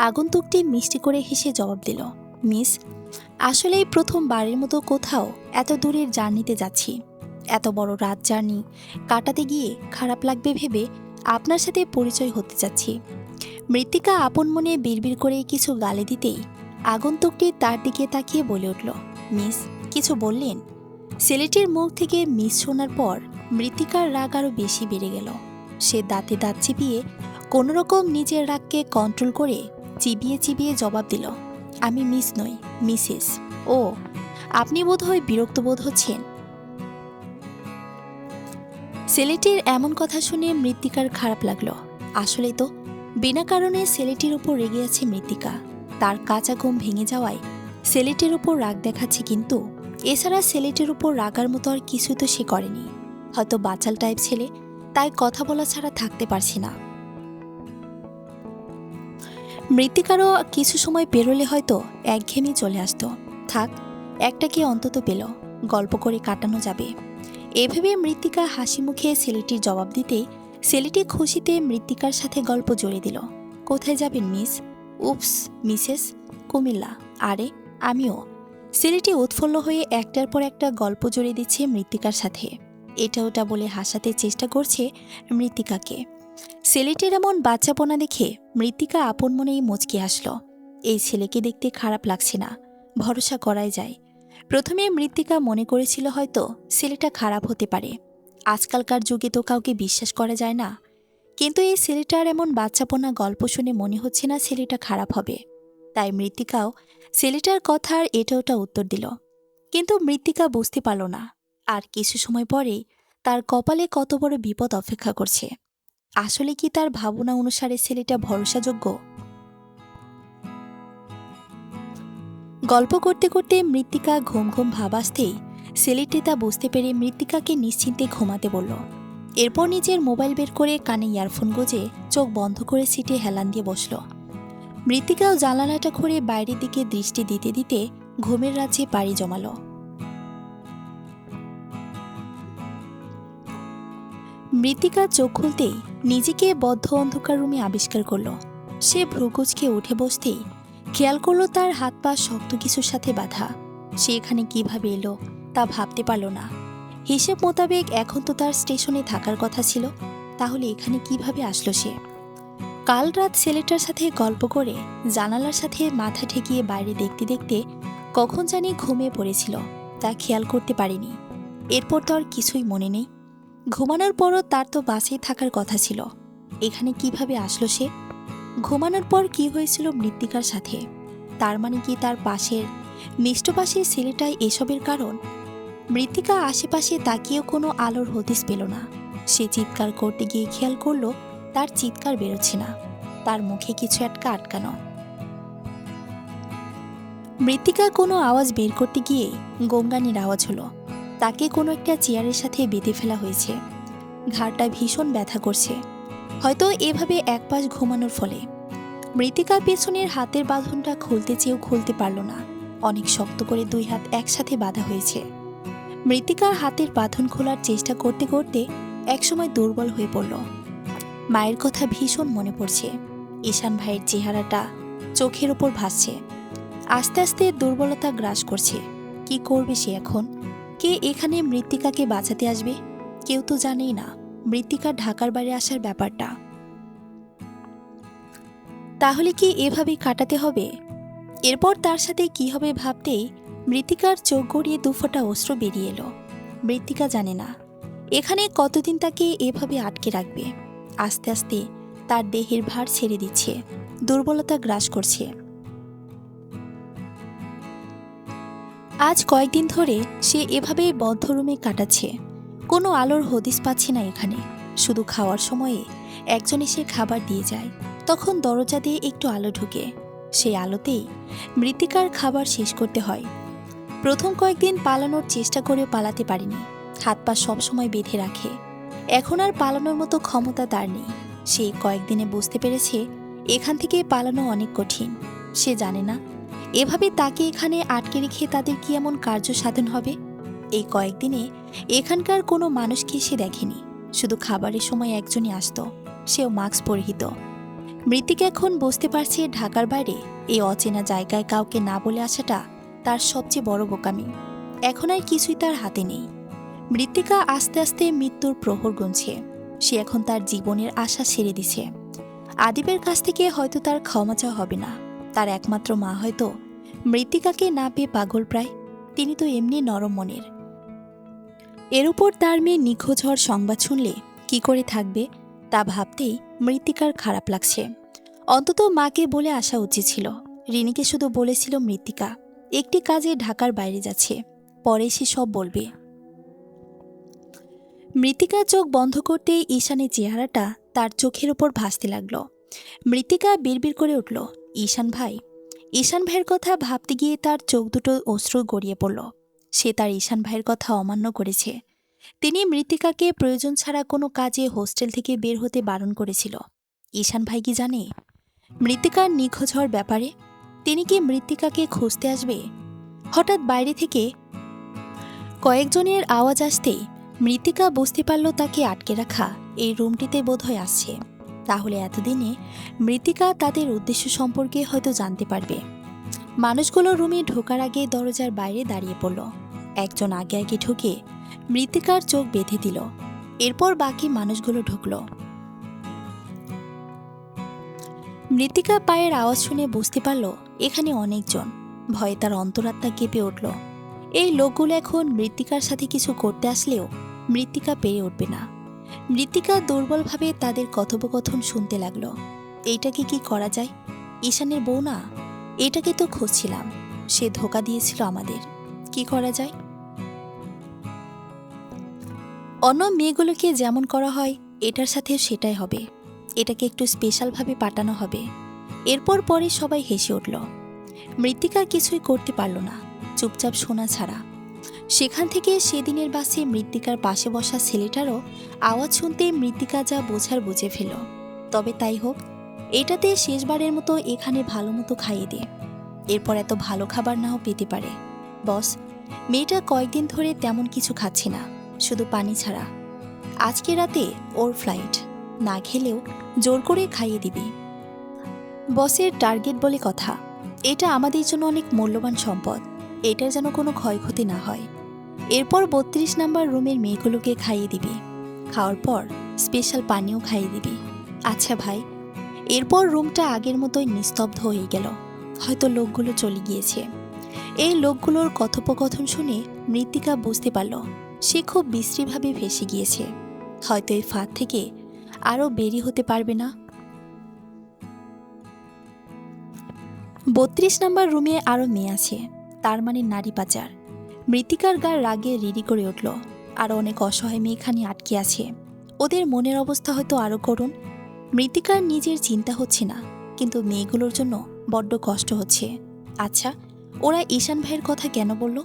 আগন্তুকটি মিষ্টি করে হেসে জবাব দিল, মিস, আসলেই প্রথমবারের মতো কোথাও এত দূরের জার্নিতে যাচ্ছি। এত বড় রাত জার্নি কাটাতে গিয়ে খারাপ লাগবে ভেবে আপনার সাথে পরিচয় হতে যাচ্ছি। মৃত্তিকা আপন মনে বিড়বিড় করে কিছু গালে দিতেই আগন্তুকটি তার দিকে তাকিয়ে বলে উঠল, মিস, কিছু বললেন? ছেলেটির মুখ থেকে মিস শোনার পর মৃত্তিকার রাগ আরও বেশি বেড়ে গেল। সে দাঁতে দাঁত চিবিয়ে কোনোরকম নিজের রাগকে কন্ট্রোল করে চিবিয়ে চিবিয়ে জবাব দিল, আমি মিস নই, মিসেস। ও, আপনি বোধহয় বিরক্ত বোধ হচ্ছেন। ছেলেটির এমন কথা শুনে মৃত্তিকার খারাপ লাগলো। আসলে তো বিনা কারণে ছেলেটির উপর রেগে আছে মৃত্তিকা। তার কাঁচা ঘুম ভেঙে যাওয়ায় ছেলেটির উপর রাগ দেখাচ্ছে, কিন্তু এছাড়া ছেলেটির উপর রাগার মতো আর কিছু তো সে করেনি। হয়তো বাচাল টাইপ ছেলে, তাই কথা বলা ছাড়া থাকতে পারছি না। মৃত্তিকারও কিছু সময় পেরোলে হয়তো একঘেয়েমি চলে আসতো। থাক, একটা কি অন্তত পেল, গল্প করে কাটানো যাবে। এভাবে মৃত্তিকা হাসি মুখে ছেলেটির জবাব দিতেই ছেলেটি খুশিতে মৃত্তিকার সাথে গল্প জড়িয়ে দিল, কোথায় যাবেন মিস? উপস, মিসেস, কুমিল্লা। আরে আমিও। ছেলেটি উৎফুল্ল হয়ে একটার পর একটা গল্প জড়িয়ে দিচ্ছে মৃত্তিকার সাথে। এটা ওটা বলে হাসাতে চেষ্টা করছে মৃত্তিকাকে। ছেলেটির এমন বাচ্চাপনা দেখে মৃত্তিকা আপন মনেই মুচকি হাসল। এই ছেলেকে দেখতে খারাপ লাগছে না, ভরসা করাই যায়। প্রথমে মৃত্তিকা মনে করেছিল হয়তো ছেলেটা খারাপ হতে পারে। আজকালকার যুগে তো কাউকে বিশ্বাস করা যায় না। কিন্তু এই ছেলেটার এমন বাচ্চাপনা গল্প শুনে মনে হচ্ছে না ছেলেটা খারাপ হবে। তাই মৃত্তিকাও ছেলেটার কথার এটা ওটা উত্তর দিল। কিন্তু মৃত্তিকা বুঝতে পারল না আর কিছু সময় পরেই তার কপালে কত বড় বিপদ অপেক্ষা করছে। আসলে কি তার ভাবনা অনুসারে ছেলেটা ভরসাযোগ্য? গল্প করতে করতে মৃত্তিকা ঘুম ঘুম ভাব আসতেই ছেলেটি তা বুঝতে পেরে মৃত্তিকাকে নিশ্চিন্তে ঘুমাতে বলল। এরপর নিজের মোবাইল বের করে কানে ইয়ারফোন গুঁজে চোখ বন্ধ করে সিটে হেলান দিয়ে বসল। মৃত্তিকাও জানালাটা খুঁড়ে বাইরের দিকে দৃষ্টি দিতে দিতে ঘুমের রাজ্যে পাড়ি জমালো। মৃত্তিকা চোখ খুলতেই নিজেকে বদ্ধ অন্ধকার রুমে আবিষ্কার করল। সে ভ্রুকুচকে উঠে বসতেই খেয়াল করলো তার হাত পা শক্ত কিছুর সাথে বাঁধা। সে এখানে কিভাবে এলো তা ভাবতে পারল না। হিসেব মোতাবেক এখন তো তার স্টেশনে থাকার কথা ছিল, তাহলে এখানে কিভাবে আসলো সে? কাল রাত ছেলেটার সাথে গল্প করে জানালার সাথে মাথা ঠেকিয়ে বাইরে দেখতে দেখতে কখন জানি ঘুমিয়ে পড়েছিল, তা খেয়াল করতে পারেনি। এরপর তো আর কিছুই মনে নেই। ঘুমানোর পরও তার তো বাসেই থাকার কথা ছিল, এখানে কিভাবে আসলো সে? ঘুমানোর পর কি হয়েছিল মৃত্তিকার সাথে? তার মানে কি তার পাশের নিষ্ঠপাশের ছেলেটাই এসবের কারণ? মৃত্তিকা আশেপাশে তাকিয়েও কোনো আলোর হদিস পেল না। সে চিৎকার করতে গিয়ে খেয়াল করলো তার চিৎকার বেরোচ্ছে না, তার মুখে কিছু একটা আটকানো। মৃত্তিকা কোনো আওয়াজ বের করতে গিয়ে গঙ্গানির আওয়াজ হলো। তাকে কোনো একটা চেয়ারের সাথে বেঁধে ফেলা হয়েছে। ঘাড়টা ভীষণ ব্যথা করছে, হয়তো এভাবে এক পাশ ঘুমানোর ফলে। মৃত্তিকার পেছনের হাতের বাঁধনটা খুলতে চেয়েও খুলতে পারল না, অনেক শক্ত করে দুই হাত একসাথে বাঁধা হয়েছে। মৃত্তিকার হাতের বাঁধন খোলার চেষ্টা করতে করতে একসময় দুর্বল হয়ে পড়ল। মায়ের কথা ভীষণ মনে পড়ছে। ঈশান ভাইয়ের চেহারাটা চোখের ওপর ভাসছে। আস্তে আস্তে দুর্বলতা গ্রাস করছে। কি করবে সে এখন? কে এখানে মৃত্তিকাকে বাঁচাতে আসবে? কেউ তো জানেই না মৃত্তিকার ঢাকার বাইরে আসার ব্যাপারটা। তাহলে কি এভাবেই কাটাতে হবে? এরপর তার সাথে কি হবে ভাবতেই মৃত্তিকার চোখ গড়িয়ে দুফোঁটা অশ্রু বেরিয়ে এলো। মৃত্তিকা জানে না এখানে কতদিন তাকে এভাবে আটকে রাখবে। আস্তে আস্তে তার দেহের ভার ছেড়ে দিচ্ছে, দুর্বলতা গ্রাস করছে। আজ কয়েকদিন ধরে সে এভাবেই বদ্ধ রুমে কাটাচ্ছে। কোনো আলোর হদিস পাচ্ছে না এখানে। শুধু খাওয়ার সময়ে একজন এসে খাবার দিয়ে যায়, তখন দরজা দিয়ে একটু আলো ঢুকে। সেই আলোতেই মৃত্তিকার খাবার শেষ করতে হয়। প্রথম কয়েকদিন পালানোর চেষ্টা করেও পালাতে পারেনি, হাত পা সবসময় বেঁধে রাখে। এখন আর পালানোর মতো ক্ষমতা তার নেই। সে কয়েকদিনে বুঝতে পেরেছে এখান থেকে পালানো অনেক কঠিন। সে জানে না এভাবে তাকে এখানে আটকে রেখে তাদের কি এমন কার্য সাধন হবে। এই কয়েকদিনে এখানকার কোনো মানুষকে সে দেখেনি, শুধু খাবারের সময় একজনই আসতো, সেও মাস্ক পরিহিত। মৃত্তিকা এখন বুঝতে পারছে ঢাকার বাইরে এই অচেনা জায়গায় কাউকে না বলে আসাটা তার সবচেয়ে বড় বোকামি। এখন আর কিছুই তার হাতে নেই। মৃত্তিকা আস্তে আস্তে মৃত্যুর প্রহর গুনছে। সে এখন তার জীবনের আশা ছেড়ে দিছে। আদিবের কাছ থেকে হয়তো তার ক্ষমা চাওয়া হবে না। তার একমাত্র মা হয়তো মৃত্তিকাকে না পেয়ে পাগল প্রায়। তিনি তো এমনি নরম মনের। এর উপর তার মেয়ে নিখোঁজ হওয়ার সংবাদ শুনলে কি করে থাকবে তা ভাবতেই মৃত্তিকার খারাপ লাগছে। অন্তত মাকে বলে আসা উচিত ছিল। রিনিকে শুধু বলেছিল মৃত্তিকা একটি কাজে ঢাকার বাইরে যাচ্ছে, পরে সে সব বলবে। মৃত্তিকার চোখ বন্ধ করতেই ঈশানের চেহারাটা তার চোখের ওপর ভাসতে লাগলো। মৃত্তিকা বিড়বিড় করে উঠল, ঈশান ভাই। ঈশান ভাইয়ের কথা ভাবতে গিয়ে তার চোখ দুটো অশ্রু গড়িয়ে পড়ল। সে তার ঈশান ভাইয়ের কথা অমান্য করেছে। তিনি মৃত্তিকাকে প্রয়োজন ছাড়া কোনো কাজে হোস্টেল থেকে বের হতে বারণ করেছিল। ঈশান ভাই কি জানে মৃত্তিকার নিখোঁজ হওয়ার ব্যাপারে? তিনি কি মৃত্তিকাকে খুঁজতে আসবে? হঠাৎ বাইরে থেকে কয়েকজনের আওয়াজ আসতেই মৃত্তিকা বুঝতে পারল তাকে আটকে রাখা এই রুমটিতে বোধহয় আসছে। তাহলে এতদিনে মৃত্তিকা তাদের উদ্দেশ্য সম্পর্কে হয়তো জানতে পারবে। মানুষগুলো রুমে ঢোকার আগে দরজার বাইরে দাঁড়িয়ে পড়ল। একজন আগে আগে ঢুকে মৃত্তিকার চোখ বেঁধে দিল। এরপর বাকি মানুষগুলো ঢুকল। মৃত্তিকা পায়ের আওয়াজ শুনে বুঝতে পারল এখানে অনেকজন। ভয়ে তার অন্তরাত্মা কেঁপে উঠল। এই লোকগুলো এখন মৃত্তিকার সাথে কিছু করতে আসলেও মৃত্তিকা পেরে উঠবে না। মৃত্তিকা দুর্বলভাবে তাদের কথোপকথন শুনতে লাগলো। এইটাকে কি করা যায়? ঈশানের বউ না? এটাকে তো খুঁজছিলাম, সে ধোঁকা দিয়েছিল আমাদের। কি করা যায়? অন্য মেয়েগুলোকে যেমন করা হয় এটার সাথে সেটাই হবে। এটাকে একটু স্পেশালভাবে পাঠানো হবে। এরপর পরে সবাই হেসে উঠল। মৃত্তিকা কিছুই করতে পারল না, চুপচাপ শোনা ছাড়া। সেখান থেকে সেদিনের বাসে মৃত্তিকার পাশে বসা ছেলেটারও আওয়াজ শুনতে মৃত্তিকা যা বোঝার বুঝে ফেল। তবে তাই হোক, এটাতে শেষবারের মতো এখানে ভালো মতো খাইয়ে দে। এরপর এত ভালো খাবার নাও পেতে পারে। বস, মেয়েটা কয়েকদিন ধরে তেমন কিছু খাচ্ছে না, শুধু পানি ছাড়া। আজকে রাতে ওর ফ্লাইট, না খেলেও জোর করে খাইয়ে দিবি। বসের টার্গেট বলে কথা, এটা আমাদের জন্য অনেক মূল্যবান সম্পদ, এটার যেন কোনো ক্ষয়ক্ষতি না হয়। এরপর ৩২ নাম্বার রুমের মেয়েগুলোকে খাইয়ে দিবি। খাওয়ার পর স্পেশাল পানীয় খাইয়ে দিবি। আচ্ছা ভাই। এরপর রুমটা আগের মতোই নিস্তব্ধ হয়ে গেল। হয়তো লোকগুলো চলে গিয়েছে। এই লোকগুলোর কথোপকথন শুনে মৃত্তিকা বুঝতে পারল সে খুব বিশ্রীভাবে ভেসে গিয়েছে। হয়তো এই ফাঁদ থেকে আরও বেরি হতে পারবে না। ৩২ নাম্বার রুমে আরও মেয়ে আছে, তার মানে নারী পাচার। মৃত্তিকার গার রাগে রিরি করে উঠল। আরও অনেক অসহায় মেয়ে এখানে আটকে আছে। ওদের মনের অবস্থা হয়তো আরও করুণ। মৃত্তিকার নিজের চিন্তা হচ্ছে না, কিন্তু মেয়েগুলোর জন্য বড্ড কষ্ট হচ্ছে। আচ্ছা, ওরা ঈশান ভাইয়ের কথা কেন বলল?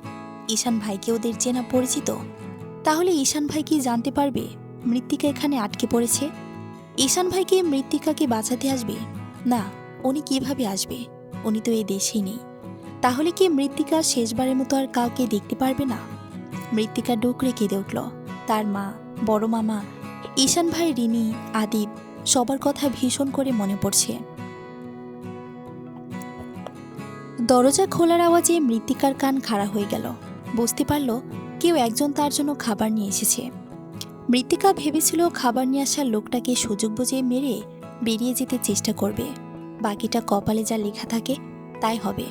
ঈশান ভাইকে ওদের চেনা পরিচিত। তাহলে ঈশান ভাই কি জানতে পারবে মৃত্তিকা এখানে আটকে পড়েছে? ঈশান ভাইকে মৃত্তিকাকে বাঁচাতে আসবে? না, উনি কিভাবে আসবে? উনি তো এই দেশেই নেই। তাহলে কি মৃত্তিকা শেষবারের মতো আর কাউকে দেখতে পারবে না? মৃত্তিকা ডুকরে কেঁদে উঠল। তার মা, বড় মামা, ঈশান ভাই, রিনি, আদিব, সবার কথা ভীষণ করে মনে পড়ছে। দরজা খোলার আওয়াজে মৃত্তিকার কান খাড়া হয়ে গেল। বুঝতে পারল কেউ একজন তার জন্য খাবার নিয়ে এসেছে। মৃত্তিকা ভেবেছিল খাবার নিয়ে আসা লোকটাকে সুযোগ বুঝে মেরে বেরিয়ে যেতে চেষ্টা করবে। বাকিটা কপালে যা লেখা থাকে তাই হবে।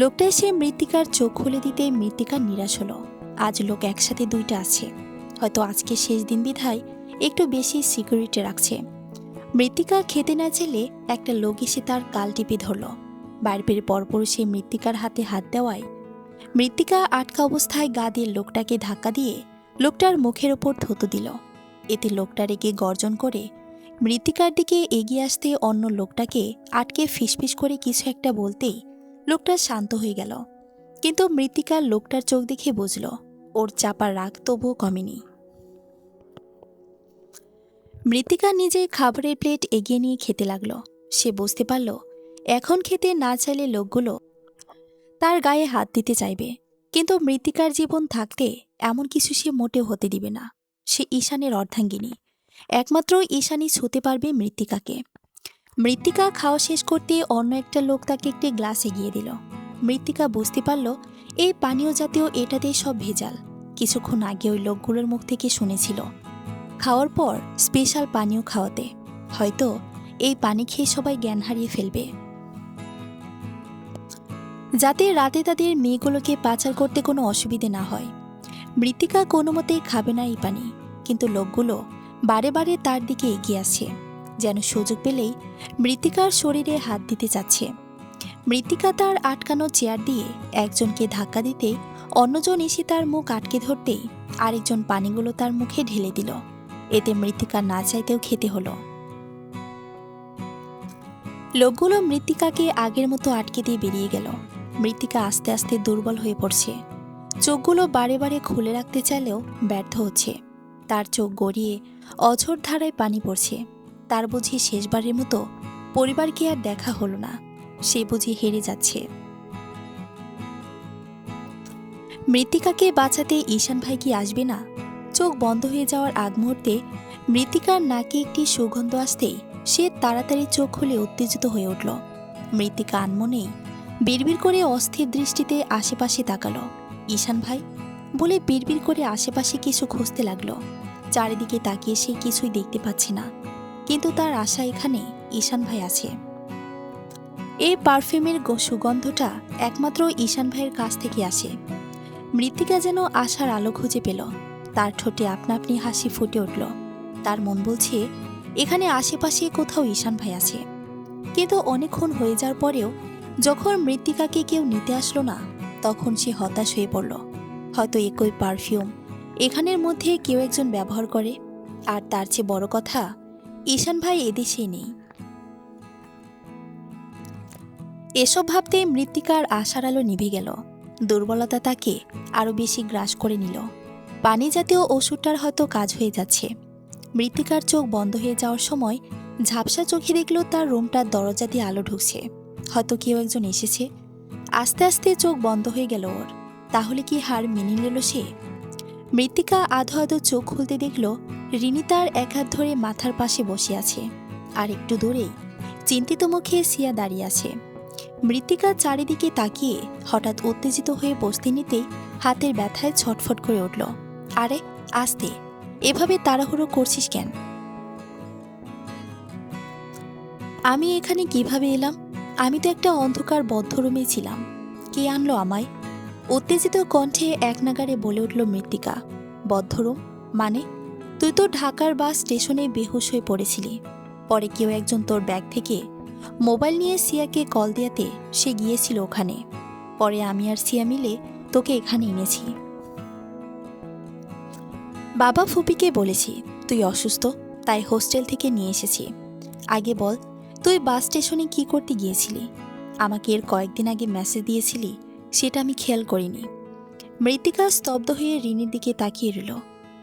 লোকটা এসে মৃত্তিকার চোখ খুলে দিতে মৃত্তিকা নিরাশ হলো। আজ লোক একসাথে দুইটা আছে, হয়তো আজকে শেষ দিন বিধায় একটু বেশি সিকিউরিটি রাখছে। মৃত্তিকা খেতে না চাইলে একটা লোক এসে তার কাল টিপে ধরল। বাইরের পরপর সে মৃত্তিকার হাতে হাত দেওয়ায় মৃত্তিকা আটকা অবস্থায় গা দিয়ে লোকটাকে ধাক্কা দিয়ে লোকটার মুখের ওপর থুতু দিল। এতে লোকটা রেগে গর্জন করে মৃত্তিকার দিকে এগিয়ে আসতে অন্য লোকটাকে আটকে ফিসফিস করে কিছু একটা বলতেই লোকটা শান্ত হয়ে গেল। কিন্তু মৃত্তিকার লোকটার চোখ দেখে বুঝল ওর চাপা রাগ তবুও কমেনি। মৃত্তিকা নিজে খাবারের প্লেট এগিয়ে নিয়ে খেতে লাগলো। সে বুঝতে পারল এখন খেতে না চাইলে লোকগুলো তার গায়ে হাত দিতে চাইবে, কিন্তু মৃত্তিকার জীবন থাকতে এমন কিছু সে মোটেও হতে দিবে না। সে ঈশানের অর্ধাঙ্গিনী, একমাত্র ঈশানই ছুঁতে পারবে মৃত্তিকাকে। মৃত্তিকা খাওয়া শেষ করতে অন্য একটা লোক তাকে একটি গ্লাস এগিয়ে দিল। মৃত্তিকা বুঝতে পারল এই পানীয় জাতীয় এটাতেই সব ভেজাল। কিছুক্ষণ আগে ওই লোকগুলোর মুখ থেকে শুনেছিল খাওয়ার পর স্পেশাল পানীয় খাওয়াতে। হয়তো এই পানি খেয়ে সবাই জ্ঞান হারিয়ে ফেলবে, যাতে রাতে তাদের মেয়েগুলোকে পাচার করতে কোনো অসুবিধে না হয়। মৃত্তিকা কোনো মতেই খাবে না এই পানি, কিন্তু লোকগুলো বারে বারে তার দিকে এগিয়ে আসছে, যেন সুযোগ পেলেই মৃত্তিকার শরীরে হাত দিতে চাচ্ছে। মৃত্তিকা তার আটকানো চেয়ার দিয়ে একজনকে ধাক্কা দিতে অন্যজন এসে তার মুখ আটকে ধরতেই আরেকজন পানিগুলো তার মুখে ঢেলে দিল। এতে মৃত্তিকা না চাইতেও খেতে হলো। লোকগুলো মৃত্তিকাকে আগের মতো আটকে দিয়ে বেরিয়ে গেল। মৃত্তিকা আস্তে আস্তে দুর্বল হয়ে পড়ছে। চোখগুলো বারে বারে খুলে রাখতে চাইলেও ব্যর্থ হচ্ছে। তার চোখ গড়িয়ে অঝোর ধারায় পানি পড়ছে। তার বুঝি শেষবারের মতো পরিবারকে আর দেখা হলো না। সে বুঝি হেরে যাচ্ছে। মৃত্তিকাকে বাঁচাতে ঈশান ভাই কি আসবে না? চোখ বন্ধ হয়ে যাওয়ার আগ মুহূর্তে মৃত্তিকার নাকে একটি সুগন্ধ আসতেই সে তাড়াতাড়ি চোখ খুলে উত্তেজিত হয়ে উঠল। মৃত্তিকা আনমনেই বিড়বিড় করে অস্থির দৃষ্টিতে আশেপাশে তাকালো। ঈশান ভাই বলে বিড়বিড় করে আশেপাশে কিছু খুঁজতে লাগলো। চারিদিকে তাকিয়ে সে কিছুই দেখতে পাচ্ছে না, কিন্তু তার আশা এখানে ঈশান ভাই আছে। এই পারফিউমের সুগন্ধটা একমাত্র ঈশান ভাইয়ের কাছ থেকে আসে। মৃত্তিকা যেন আশার আলো খুঁজে পেল। তার ঠোঁটে আপনা আপনি হাসি ফুটে উঠল। তার মন বলছে এখানে আশেপাশে কোথাও ঈশান ভাই আছে। কিন্তু অনেকক্ষণ হয়ে যাওয়ার পরেও যখন মৃত্তিকাকে কেউ নিতে আসলো না, তখন সে হতাশ হয়ে পড়ল। হয়তো একই পারফিউম এখানের মধ্যে কেউ একজন ব্যবহার করে, আর তার চেয়ে বড় কথা, ঈশান ভাই এদেশেই নেই। এসব ভাবতেই মৃত্তিকার আশার আলো নিভে গেল। দুর্বলতা তাকে আরও বেশি গ্রাস করে নিল। পানি জাতীয় ওষুধটার হয়তো কাজ হয়ে যাচ্ছে। মৃত্তিকার চোখ বন্ধ হয়ে যাওয়ার সময় ঝাপসা চোখে দেখল তার রুমটার দরজা দিয়ে আলো ঢুকছে। হয়তো কেউ একজন এসেছে। আস্তে আস্তে চোখ বন্ধ হয়ে গেল ওর। তাহলে কি হার মেনে নিল সে? মৃত্তিকা আধো আধো চোখ খুলতে দেখল রিনি তার এক হাত ধরে মাথার পাশে বসে আছে, আর একটু দূরেই চিন্তিত মুখে সিয়া দাঁড়িয়ে আছে। মৃত্তিকা চারিদিকে তাকিয়ে হঠাৎ উত্তেজিত হয়ে বসতে নিতেই হাতের ব্যথায় ছটফট করে উঠল। আরে আস্তে, এভাবে তাড়াহুড়ো করছিস কেন? আমি এখানে কিভাবে এলাম? আমি তো একটা অন্ধকার বদ্ধ রুমে ছিলাম। কে আনলো আমায়? উত্তেজিত কণ্ঠে এক নাগাড়ে বলে উঠল মৃত্তিকা। বদ্ধরুম মানে? তুই তো ঢাকার বাস স্টেশনে বেহুশ হয়ে পড়েছিলি। পরে কেউ একজন তোর ব্যাগ থেকে মোবাইল নিয়ে সিয়াকে কল দিয়াতে সে গিয়েছিল ওখানে। পরে আমি আর সিয়া মিলে তোকে এখানে এনেছি। বাবা ফুপিকে বলেছি তুই অসুস্থ, তাই হোস্টেল থেকে নিয়ে এসেছি। আগে বল, তুই বাস স্টেশনে কি করতে গিয়েছিলি? আমাকে এর কয়েকদিন আগে মেসেজ দিয়েছিলি, সেটা আমি খেয়াল করিনি। মৃত্তিকা স্তব্ধ হয়ে রিনির দিকে তাকিয়ে রইল।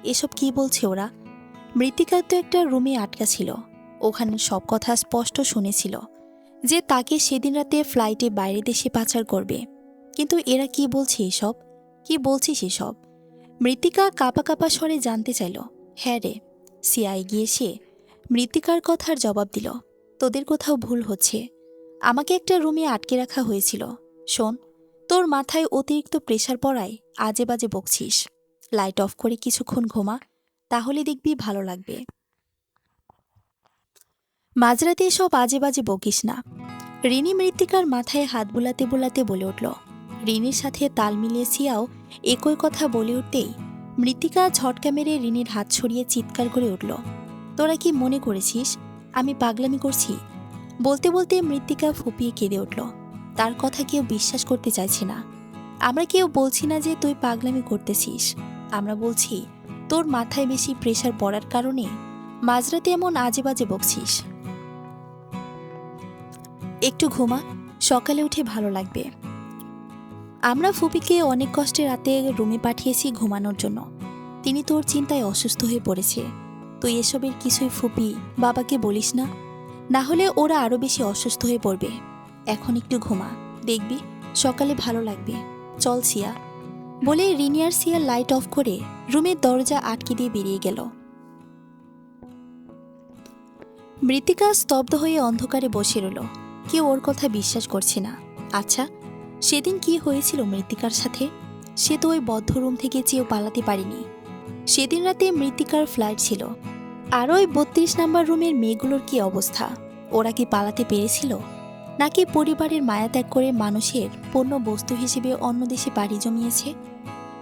এসব কি বলছে ওরা? মৃত্তিকা তো একটা রুমে আটকা ছিল। ওখানে সব কথা স্পষ্ট শুনেছিল যে তাকে সেদিন রাতে ফ্লাইটে বাইরে দেশে পাচার করবে। কিন্তু এরা কি বলছে এসব? কি বলছিস এসব? মৃত্তিকা কাঁপা কাঁপা স্বরে জানতে চাইল। হ্যাঁ রে। সিয়া এগিয়ে এসে মৃত্তিকার কথার জবাব দিল। তোদের কোথাও ভুল হচ্ছে। আমাকে একটা রুমে আটকে রাখা হয়েছিল। শোন, তোর মাথায় অতিরিক্ত প্রেশার পড়ায় আজে বাজে বকছিস। লাইট অফ করে কিছুক্ষণ ঘুমা, তাহলে দেখবি ভালো লাগবে। মাঝরাতে এসব আজে বাজে বকিস না। রিনি মৃত্তিকার মাথায় হাত বুলাতে বুলাতে বলে উঠল। রিনির সাথে তাল মিলিয়ে সিয়াও একই কথা বলে উঠতেই মৃত্তিকা ঝটকা মেরে রিনির হাত ছড়িয়ে চিৎকার করে উঠল। তোরা কি মনে করেছিস আমি পাগলামি করছি? বলতে বলতে মৃত্তিকা ফুপিয়ে কেঁদে উঠল। তার কথা কেউ বিশ্বাস করতে চাইছে না। আমরা কেউ বলছি না যে তুই পাগলামি করতেছিস। আমরা বলছি তোর মাথায় বেশি প্রেশার পড়ার কারণে মাঝরাতে এমন আজে বাজে বকছিস। একটু ঘুমা, সকালে উঠে ভালো লাগবে। আমরা ফুপিকে অনেক কষ্টে রাতে রুমে পাঠিয়েছি ঘুমানোর জন্য। তিনি তোর চিন্তায় অসুস্থ হয়ে পড়েছে। তুই এসবের কিছুই ফুপি বাবাকে বলিস না, না হলে ওরা আরো বেশি অসুস্থ হয়ে পড়বে। এখন একটু ঘুমা, দেখবি সকালে ভালো লাগবে। চল সিয়া। বলে রিনি আর সিয়া লাইট অফ করে রুমের দরজা আটকে দিয়ে বেরিয়ে গেল। মৃত্তিকা স্তব্ধ হয়ে অন্ধকারে বসে রইল। কেউ ওর কথা বিশ্বাস করছে না। আচ্ছা, সেদিন কি হয়েছিল মৃত্তিকার সাথে? সে তো ওই বদ্ধ রুম থেকে চেয়েও পালাতে পারেনি। সেদিন রাতে মৃত্তিকার ফ্লাইট ছিল। আর ওই ৩২ নাম্বার রুমের মেয়েগুলোর কি অবস্থা? ওরা কি পালাতে পেরেছিল, নাকি পরিবারের মায়া ত্যাগ করে মানুষের পণ্য বস্তু হিসেবে অন্য দেশে পাড়ি জমিয়েছে?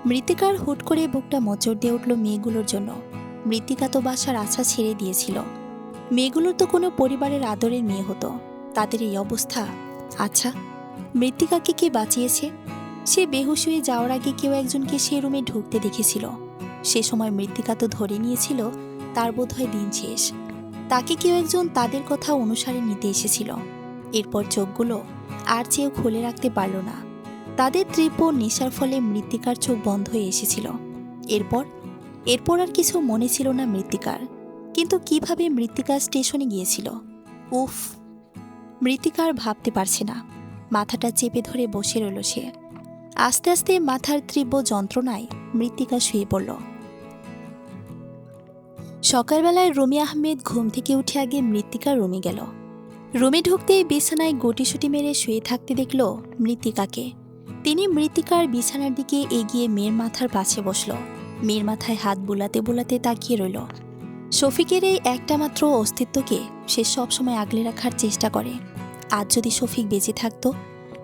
মৃত্তিকার হুট করে বুকটা মোচড় দিয়ে উঠল মেয়েগুলোর জন্য। মৃত্তিকা তো বাসার আশা ছেড়ে দিয়েছিল। মেয়েগুলোর তো কোনো পরিবারের আদরের মেয়ে হতো, তাদের এই অবস্থা। আচ্ছা, মৃত্তিকাকে কে বাঁচিয়েছে? সে বেহুশ হয়ে যাওয়ার আগে কেউ একজনকে সে রুমে ঢুকতে দেখেছিল। সে সময় মৃত্তিকা তো ধরে নিয়েছিল তার বোধহয় দিন শেষ। তাকে কেউ একজন তাদের কথা অনুসারে নিতে এসেছিল। এরপর চোখগুলো আর চেয়েও খুলে রাখতে পারল না। তাদের তীব্র নেশার ফলে মৃত্তিকার চোখ বন্ধ হয়ে এসেছিল। এরপর আর কিছু মনে ছিল না মৃত্তিকার। কিন্তু কিভাবে মৃত্তিকা স্টেশনে গিয়েছিল? উফ! মৃত্তিকার ভাবতে পারছে না। মাথাটা চেপে ধরে বসে রইল সে। আস্তে আস্তে মাথার তীব্র যন্ত্রণায় মৃত্তিকা শুয়ে পড়ল। সকালবেলায় রুমি আহমেদ ঘুম থেকে উঠে আগে মৃত্তিকার রুমে গেল। রুমে ঢুকতেই বিছানায় গুটিসুটি মেরে শুয়ে থাকতে দেখল মৃত্তিকাকে। তিনি মৃত্তিকার বিছানার দিকে এগিয়ে মেয়ের মাথার পাশে বসল। মেয়ের মাথায় হাত বুলাতে বুলাতে তাকিয়ে রইল। শফিকের এই একটা মাত্র অস্তিত্বকে সে সবসময় আগলে রাখার চেষ্টা করে। আজ যদি শফিক বেঁচে থাকতো,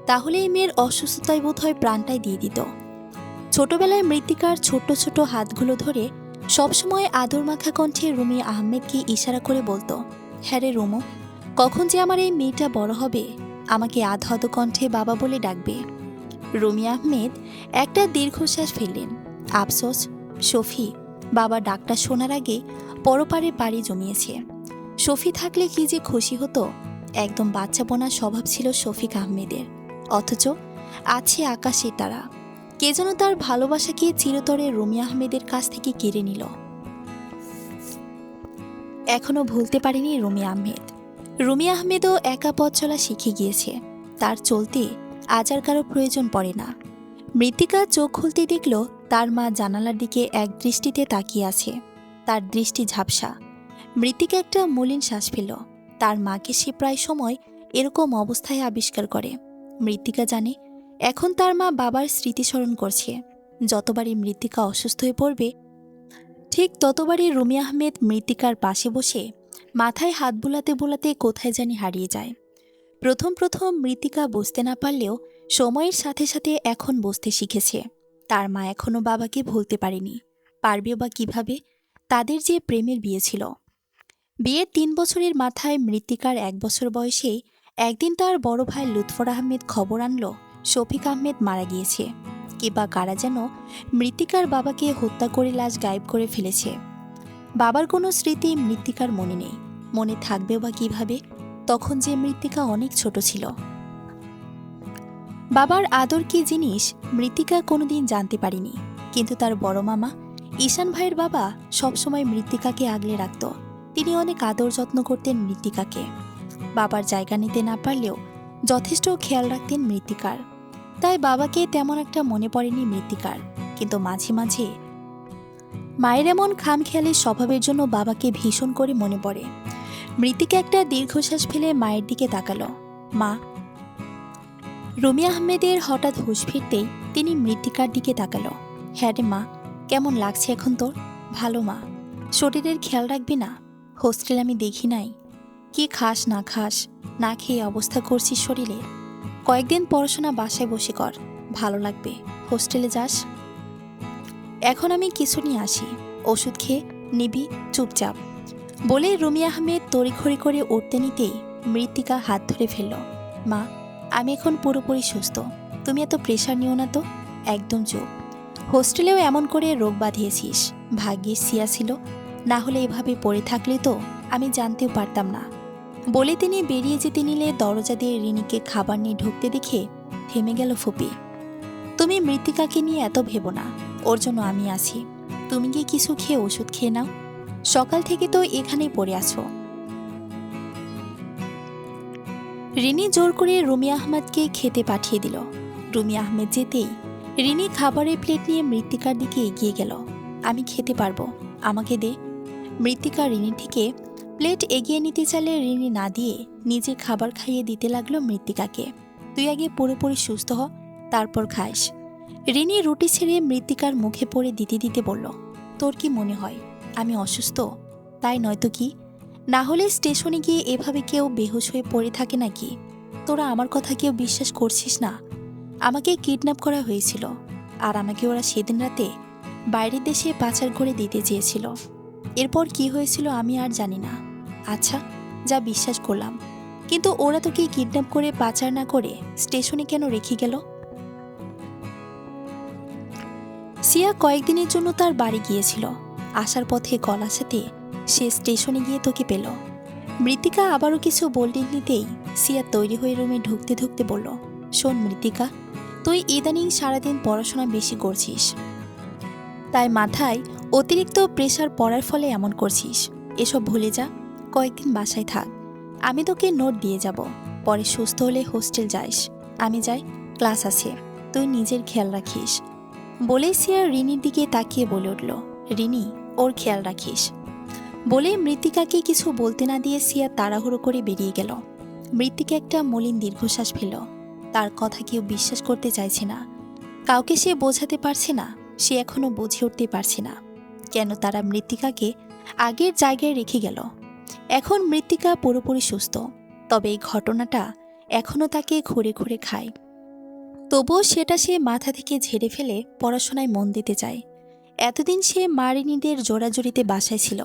তাহলে এই মেয়ের অসুস্থতায় বোধহয় প্রাণটাই দিয়ে দিত। ছোটবেলায় মৃত্তিকার ছোট্ট ছোট হাতগুলো ধরে সবসময় আদর মাখা কণ্ঠে রুমি আহমেদকে ইশারা করে বলতো, হ্যাঁ রে রুমু, কখন যে আমার এই মেয়েটা বড় হবে, আমাকে আধ কণ্ঠে বাবা বলে ডাকবে। রুমি আহমেদ একটা দীর্ঘশ্বাস ফেললেন। আফসোস, শফি বাবা ডাকটা শোনার আগে পরপারে পাড়ি জমিয়েছে। শফি থাকলে কি যে খুশি হতো। একদম বাচ্চাপনা স্বভাব ছিল শফিক আহমেদের, অথচ আছে আকাশের তারা। কে যেন তার ভালোবাসাকে চিরতরে রুমি আহমেদের কাছ থেকে কেড়ে নিল। এখনো ভুলতে পারেনি রুমি আহমেদ। রুমি আহমেদও একা পথ চলা শিখে গিয়েছে। তার চলতে আজ আর কারো প্রয়োজন পড়ে না। মৃত্তিকা চোখ খুলতে দেখল তার মা জানালার দিকে এক দৃষ্টিতে তাকিয়ে আছে। তার দৃষ্টি ঝাপসা। মৃত্তিকা একটা মলিন শ্বাস ফেল। তার মাকে সে প্রায় সময় এরকম অবস্থায় আবিষ্কার করে। মৃত্তিকা জানে এখন তার মা বাবার স্মৃতিস্মরণ করছে। যতবারই মৃত্তিকা অসুস্থ হয়ে পড়বে, ঠিক ততবারই রুমি আহমেদ মৃত্তিকার পাশে বসে মাথায় হাত বুলাতে বুলাতে কোথায় জানি হারিয়ে যায়। প্রথম প্রথম মৃত্তিকা বুঝতে না পারলেও সময়ের সাথে সাথে এখন বুঝতে শিখেছে। তার মা এখনও বাবাকে ভুলতে পারেনি। পারবেও বা কিভাবে? তাদের যে প্রেমের বিয়ে ছিল। বিয়ের ৩ বছরের মাথায় মৃত্তিকার ১ বছর বয়সে একদিন তার বড় ভাই লুৎফর আহমেদ খবর আনল শফিক আহমেদ মারা গিয়েছে। কিংবা কারা যেন মৃত্তিকার বাবাকে হত্যা করে লাশ গায়েব করে ফেলেছে। বাবার কোনো স্মৃতি মৃত্তিকার মনে নেই। মনে থাকবেও বা কিভাবে? তখন যে মৃত্তিকা অনেক ছোট ছিল। বাবার আদর কি জিনিস মৃত্তিকা কোনোদিন জানতে পারেনি। কিন্তু তার বড় মামা ঈশান ভাইয়ের বাবা সবসময় মৃত্তিকাকে আগলে রাখত। তিনি অনেক আদর যত্ন করতেন মৃত্তিকাকে। বাবার জায়গা নিতে না পারলেও যথেষ্ট খেয়াল রাখতেন মৃত্তিকার। তাই বাবাকে তেমন একটা মনে পড়েনি মৃত্তিকার। কিন্তু মাঝে মাঝে মায়ের এমন খামখেয়ালি স্বভাবের জন্য বাবাকে ভীষণ করে মনে পড়ে। মৃত্তিকা একটা দীর্ঘশ্বাস ফেলে মায়ের দিকে তাকালো। মা। রুমি আহমেদের হঠাৎ হুঁশ ফিরতেই তিনি মৃত্তিকার দিকে তাকালো। হ্যাঁ রে মা, কেমন লাগছে এখন তোর? ভালো মা। শরীরের খেয়াল রাখবি না? হোস্টেল আমি দেখি নাই। কি খাস না খাস, না খেয়ে অবস্থা করছিস শরীরে। কয়েকদিন পড়াশোনা বাসায় বসে কর, ভালো লাগবে। হোস্টেলে যাস। এখন আমি কিছু নিয়ে আসি, ওষুধ খেয়ে নিবি চুপচাপ। বলে রুমি আহমেদ তড়িঘড়ি করে উঠতে নিতেই মৃত্তিকা হাত ধরে ফেলল। মা, আমি এখন পুরোপুরি সুস্থ, তুমি এত প্রেশার নিও না তো। একদম চুপ। হোস্টেলেও এমন করে রোগ বাঁধিয়েছিস, ভাগ্যিস সিয়া ছিল, না হলে এভাবে পড়ে থাকলে তো আমি জানতেও পারতাম না। বলে তিনি বেরিয়ে যেতে নিলে দরজা দিয়ে রিনিকে খাবার নিয়ে ঢুকতে দেখে থেমে গেল ফুপি। তুমি মৃত্তিকাকে নিয়ে এত ভেবো না, ওর জন্য আমি আছি। তুমি গিয়ে কিছু খেয়ে ওষুধ খেয়ে নাও। সকাল থেকে তো এখানেই পড়ে আছো। রিনি জোর করে রুমি আহমেদকে খেতে পাঠিয়ে দিল। রুমি আহমেদ যেতেই রিনি খাবারের প্লেট নিয়ে মৃত্তিকার দিকে এগিয়ে গেল। আমি খেতে পারবো, আমাকে দে। মৃত্তিকা রিনির থেকে প্লেট এগিয়ে নিতে চাইলে রিনি না দিয়ে নিজে খাবার খাইয়ে দিতে লাগলো মৃত্তিকাকে। তুই আগে পুরোপুরি সুস্থ হ, তারপর খাস। রিনি রুটি ছেড়ে মৃত্তিকার মুখে পড়ে দিতে দিতে বলল, তোর কি মনে হয় আমি অসুস্থ? তাই নয়তো কি? না হলে স্টেশনে গিয়ে এভাবে কেউ বেহুশ হয়ে পড়ে থাকে নাকি? তোরা আমার কথা কেউ বিশ্বাস করছিস না? আমাকে কিডন্যাপ করা হয়েছিল, আর আমাকে ওরা সেদিন রাতে বাইরের দেশে পাচার করে দিতে চেয়েছিল। এরপর কি হয়েছিল আমি আর জানি না। আচ্ছা, যা বিশ্বাস করলাম, কিন্তু ওরা তোকে কিডন্যাপ করে পাচার না করে স্টেশনে কেন রেখে গেল? সিয়া কয়েকদিনের জন্য তার বাড়ি গিয়েছিল। আসার পথে গলার সাথে সে স্টেশনে গিয়ে তোকে পেল। মৃত্তিকা আবারও কিছু বলতে নিতেই সিয়া তৈরি হয়ে রুমে ঢুকতে ঢুকতে বলল, শোন মৃত্তিকা, তুই ইদানিং সারাদিন পড়াশোনা বেশি করছিস, তাই মাথায় অতিরিক্ত প্রেশার পড়ার ফলে এমন করছিস। এসব ভুলে যা, কয়েকদিন বাসায় থাক। আমি তোকে নোট দিয়ে যাব, পরে সুস্থ হলে হোস্টেল যাইস। আমি যাই, ক্লাস আছে, তুই নিজের খেয়াল রাখিস। বলে সিয়া রিনির দিকে তাকিয়ে বলে উঠল, রিনি, ওর খেয়াল রাখিস। বলে মৃত্তিকাকে কিছু বলতে না দিয়ে সিয়া তাড়াহুড়ো করে বেরিয়ে গেল। মৃত্তিকা একটা মলিন দীর্ঘশ্বাস ফেল। তার কথা কেউ বিশ্বাস করতে চাইছে না। কাউকে সে বোঝাতে পারছে না, সে এখনো বুঝে উঠতে পারছে না কেন তারা মৃত্তিকাকে আগের জায়গায় রেখে গেল। এখন মৃত্তিকা পুরোপুরি সুস্থ, তবে এই ঘটনাটা এখনো তাকে ঘুরে ঘুরে খায়। তবুও সেটা সে মাথা থেকে ঝেড়ে ফেলে পড়াশোনায় মন দিতে চায়। এতদিন সে মারিনীদের জোড়াজুড়িতে বাসায় ছিল,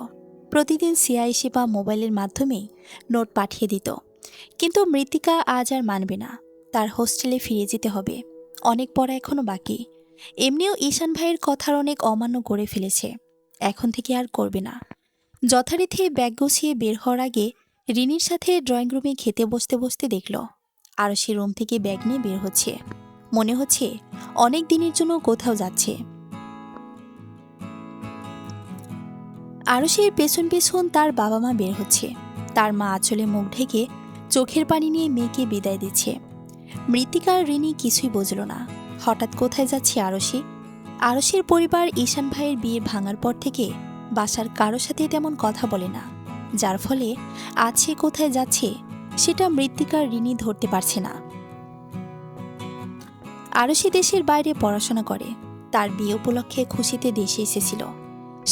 প্রতিদিন সিআইসি বা মোবাইলের মাধ্যমে নোট পাঠিয়ে দিত। কিন্তু মৃত্তিকা আজ আর মানবে না, তার হোস্টেলে ফিরে যেতে হবে। অনেক পড়া এখনও বাকি। এমনিও ঈশান ভাইয়ের কথার অনেক অমান্য করে ফেলেছে, এখন থেকে আর করবে না। যথারীতি ব্যাগ গুছিয়ে বের হওয়ার আগে রিনির সাথে ড্রয়িং রুমে খেতে বসতে বসতে দেখল আরশি রুম থেকে ব্যাগ নিয়ে বের হচ্ছে। মনে হচ্ছে অনেক দিনের জন্য কোথাও যাচ্ছে। আরশির পেছন পেছন তার বাবা মা বের হচ্ছে। তার মা আঁচলে মুখ ঢেকে চোখের পানি নিয়ে মেয়েকে বিদায় দিচ্ছে। মৃত্তিকার রিনি কিছুই বুঝল না, হঠাৎ কোথায় যাচ্ছে আরশি। আরশির পরিবার ঈশান ভাইয়ের বিয়ে ভাঙার পর থেকে বাসার কারো সাথে তেমন কথা বলে না, যার ফলে আজ সে কোথায় যাচ্ছে সেটা মৃত্তিকার রিনি ধরতে পারছে না। আরশি দেশের বাইরে পড়াশোনা করে, তার বিয়ে উপলক্ষে খুশিতে দেশে এসেছিল।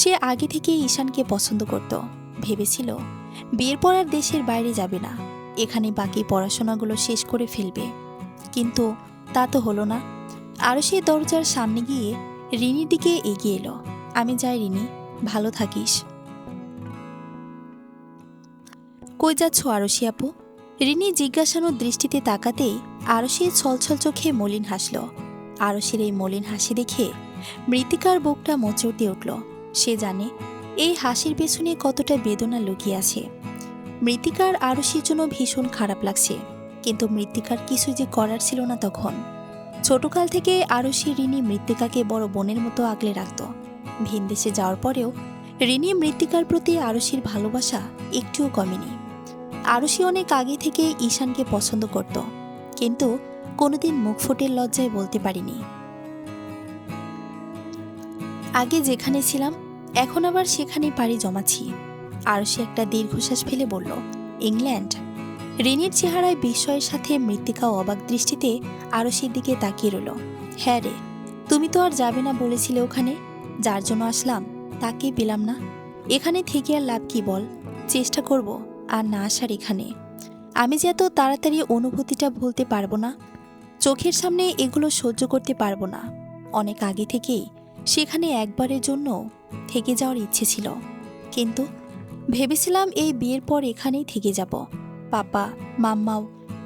সে আগে থেকেই ঈশানকে পছন্দ করত, ভেবেছিল বিয়ের পর আর দেশের বাইরে যাবে না, এখানে বাকি পড়াশোনাগুলো শেষ করে ফেলবে। কিন্তু তা তো হলো না। আরশি দরজার সামনে গিয়ে রিনির দিকে এগিয়ে এলো। আমি যাই রিনি, ভালো থাকিস। কই যাচ্ছ আরশি আপু? রিনি জিজ্ঞাসানোর দৃষ্টিতে তাকাতেই আরশির ছলছল চোখে মলিন হাসল। আরশির এই মলিন হাসি দেখে মৃত্তিকার বুকটা মোচড় দিয়ে উঠল। সে জানে এই হাসির পেছনে কতটা বেদনা লুকিয়ে আছে। মৃত্তিকার আরশির জন্য ভীষণ খারাপ লাগছে, কিন্তু মৃত্তিকার কিছু যে করার ছিল না তখন। ছোটকাল থেকে আরশি রিনি মৃত্তিকাকে বড় বোনের মতো আগলে রাখত। ভিনদেশে যাওয়ার পরেও রিনি মৃত্তিকার প্রতি আরশির ভালোবাসা একটুও কমেনি। আরশি অনেক আগে থেকে ঈশানকে পছন্দ করত, কিন্তু কোনোদিন মুখ ফুটে লজ্জায় বলতে পারিনি। আগে যেখানে ছিলাম এখন আবার সেখানে পাড়ি জমাচ্ছি। আরশি একটা দীর্ঘশ্বাস ফেলে বলল, ইংল্যান্ড? রিনির চেহারায় বিস্ময়ের সাথে মৃত্তিকা অবাক দৃষ্টিতে আরশির দিকে তাকিয়ে রইল। হ্যাঁ রে, তুমি তো আর যাবে না বলেছিলে ওখানে, যার জন্য আসলাম তাকেই পেলাম না। এখানে থেকে আর লাভ কি বল? চেষ্টা করব আর না আসার এখানে। আমি যে এত তাড়াতাড়ি অনুভূতিটা ভুলতে পারবো না, চোখের সামনে এগুলো সহ্য করতে পারবো না। অনেক আগে থেকেই সেখানে একবারের জন্য থেকে যাওয়ার ইচ্ছে ছিল, কিন্তু ভেবেছিলাম এই বিয়ের পর এখানেই থেকে যাব। পাপা মাম্মাও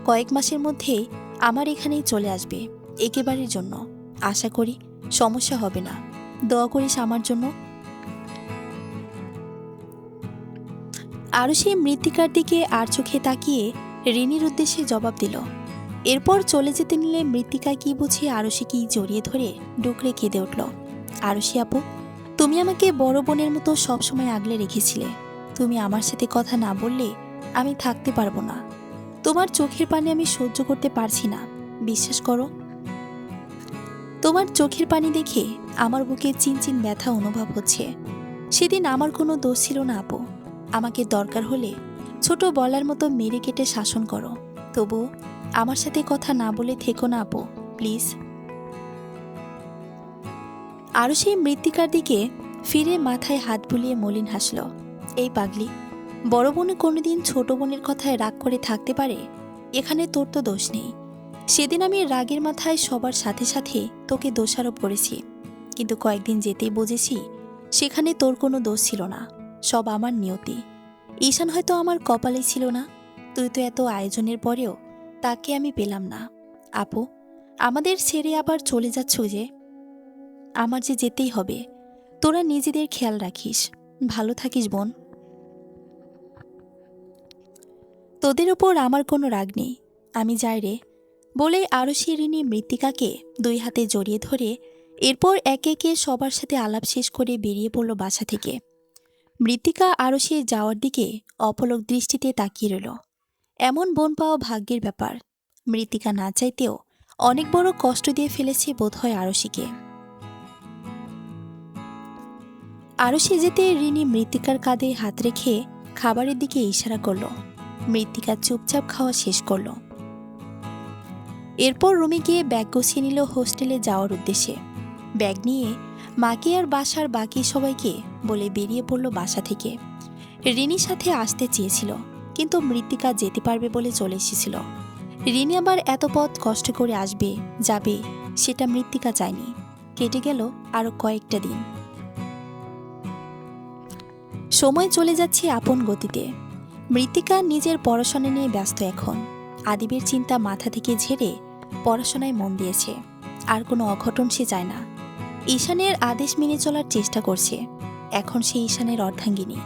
কয়েক মাসের মধ্যে আমার এখানেই চলে আসবে একেবারের জন্য। আশা করি সমস্যা হবে না, দোয়া করিস আমার জন্য। আরও সেই মৃত্তিকার দিকে আর চোখে তাকিয়ে রিনির উদ্দেশ্যে জবাব দিল। এরপর চলে যেতে নিলে মৃত্তিকা কি বুঝে আরশিকেই জড়িয়ে ধরে ডুকরে কেঁদে উঠল। আরশি আপু, তুমি আমাকে বড় বোনের মতো সবসময় আগলে রেখেছিলে। তুমি আমার সাথে কথা না বললে আমি থাকতে পারবো না। তোমার চোখের পানি আমি সহ্য করতে পারছি না, বিশ্বাস করো। তোমার চোখের পানি দেখে আমার বুকে চিনচিন ব্যথা অনুভব হচ্ছে। সেদিন আমার কোনো দোষ ছিল না আপু। আমাকে দরকার হলে ছোট বলার মতো মেরে কেটে শাসন করো, তবু আমার সাথে কথা না বলে থেকো না আপু, প্লিজ। আরও সেই মৃত্তিকার দিকে ফিরে মাথায় হাত বুলিয়ে মলিন হাসল। এই পাগলি, বড় বোনে কোনোদিন ছোট বোনের কথায় রাগ করে থাকতে পারে? এখানে তোর তো দোষ নেই। সেদিন আমি রাগের মাথায় সবার সাথে সাথে তোকে দোষারোপ করেছি, কিন্তু কয়েকদিন যেতেই বুঝেছি সেখানে তোর কোনো দোষ ছিল না, সব আমার নিয়তি। ঈশান হয়তো আমার কপালেই ছিল না। তুই তো এত আয়োজনের পরেও তাকে আমি পেলাম না। আপু, আমাদের ছেড়ে আবার চলে যাচ্ছ যে? আমার যে যেতেই হবে। তোরা নিজেদের খেয়াল রাখিস, ভালো থাকিস বোন। তোদের ওপর আমার কোনো রাগ নেই, আমি যাই রে। বলে আরশি রিনি মৃত্তিকাকে দুই হাতে জড়িয়ে ধরে এরপর একে একে সবার সাথে আলাপ শেষ করে বেরিয়ে পড়ল বাসা থেকে। মৃত্তিকা আরশির যাওয়ার দিকে অপলক দৃষ্টিতে তাকিয়ে রইল। এমন বোন পাওয়া ভাগ্যের ব্যাপার। মৃত্তিকা না চাইতেও অনেক বড় কষ্ট দিয়ে ফেলেছে বোধহয় আরশিকে। আরশি যেতে রিনি মৃত্তিকার কাঁধে হাত রেখে খাবারের দিকে ইশারা করল। মৃত্তিকা চুপচাপ খাওয়া শেষ করল। এরপর রুমে গিয়ে ব্যাগ গুছিয়ে নিল হোস্টেলে যাওয়ার উদ্দেশ্যে। ব্যাগ নিয়ে মাকে আর বাসার বাকি সবাইকে বলে বেরিয়ে পড়ল বাসা থেকে। রিনির সাথে আসতে চেয়েছিল, কিন্তু মৃত্তিকা যেতে পারবে বলে চলে এসেছিল। রিনি আবার এত পথ কষ্ট করে আসবে যাবে সেটা মৃত্তিকা চায়নি। কেটে গেল আরো কয়েকটা দিন। সময় চলে যাচ্ছে আপন গতিতে। মৃত্তিকা নিজের পড়াশোনা নিয়ে ব্যস্ত এখন। আদিবের চিন্তা মাথা থেকে ঝেড়ে পড়াশোনায় মন দিয়েছে। আর কোনো অঘটন সে চায় না। ঈশানের আদেশ মেনে চলার চেষ্টা করছে। এখন সে ঈশানের অর্ধাঙ্গিনী।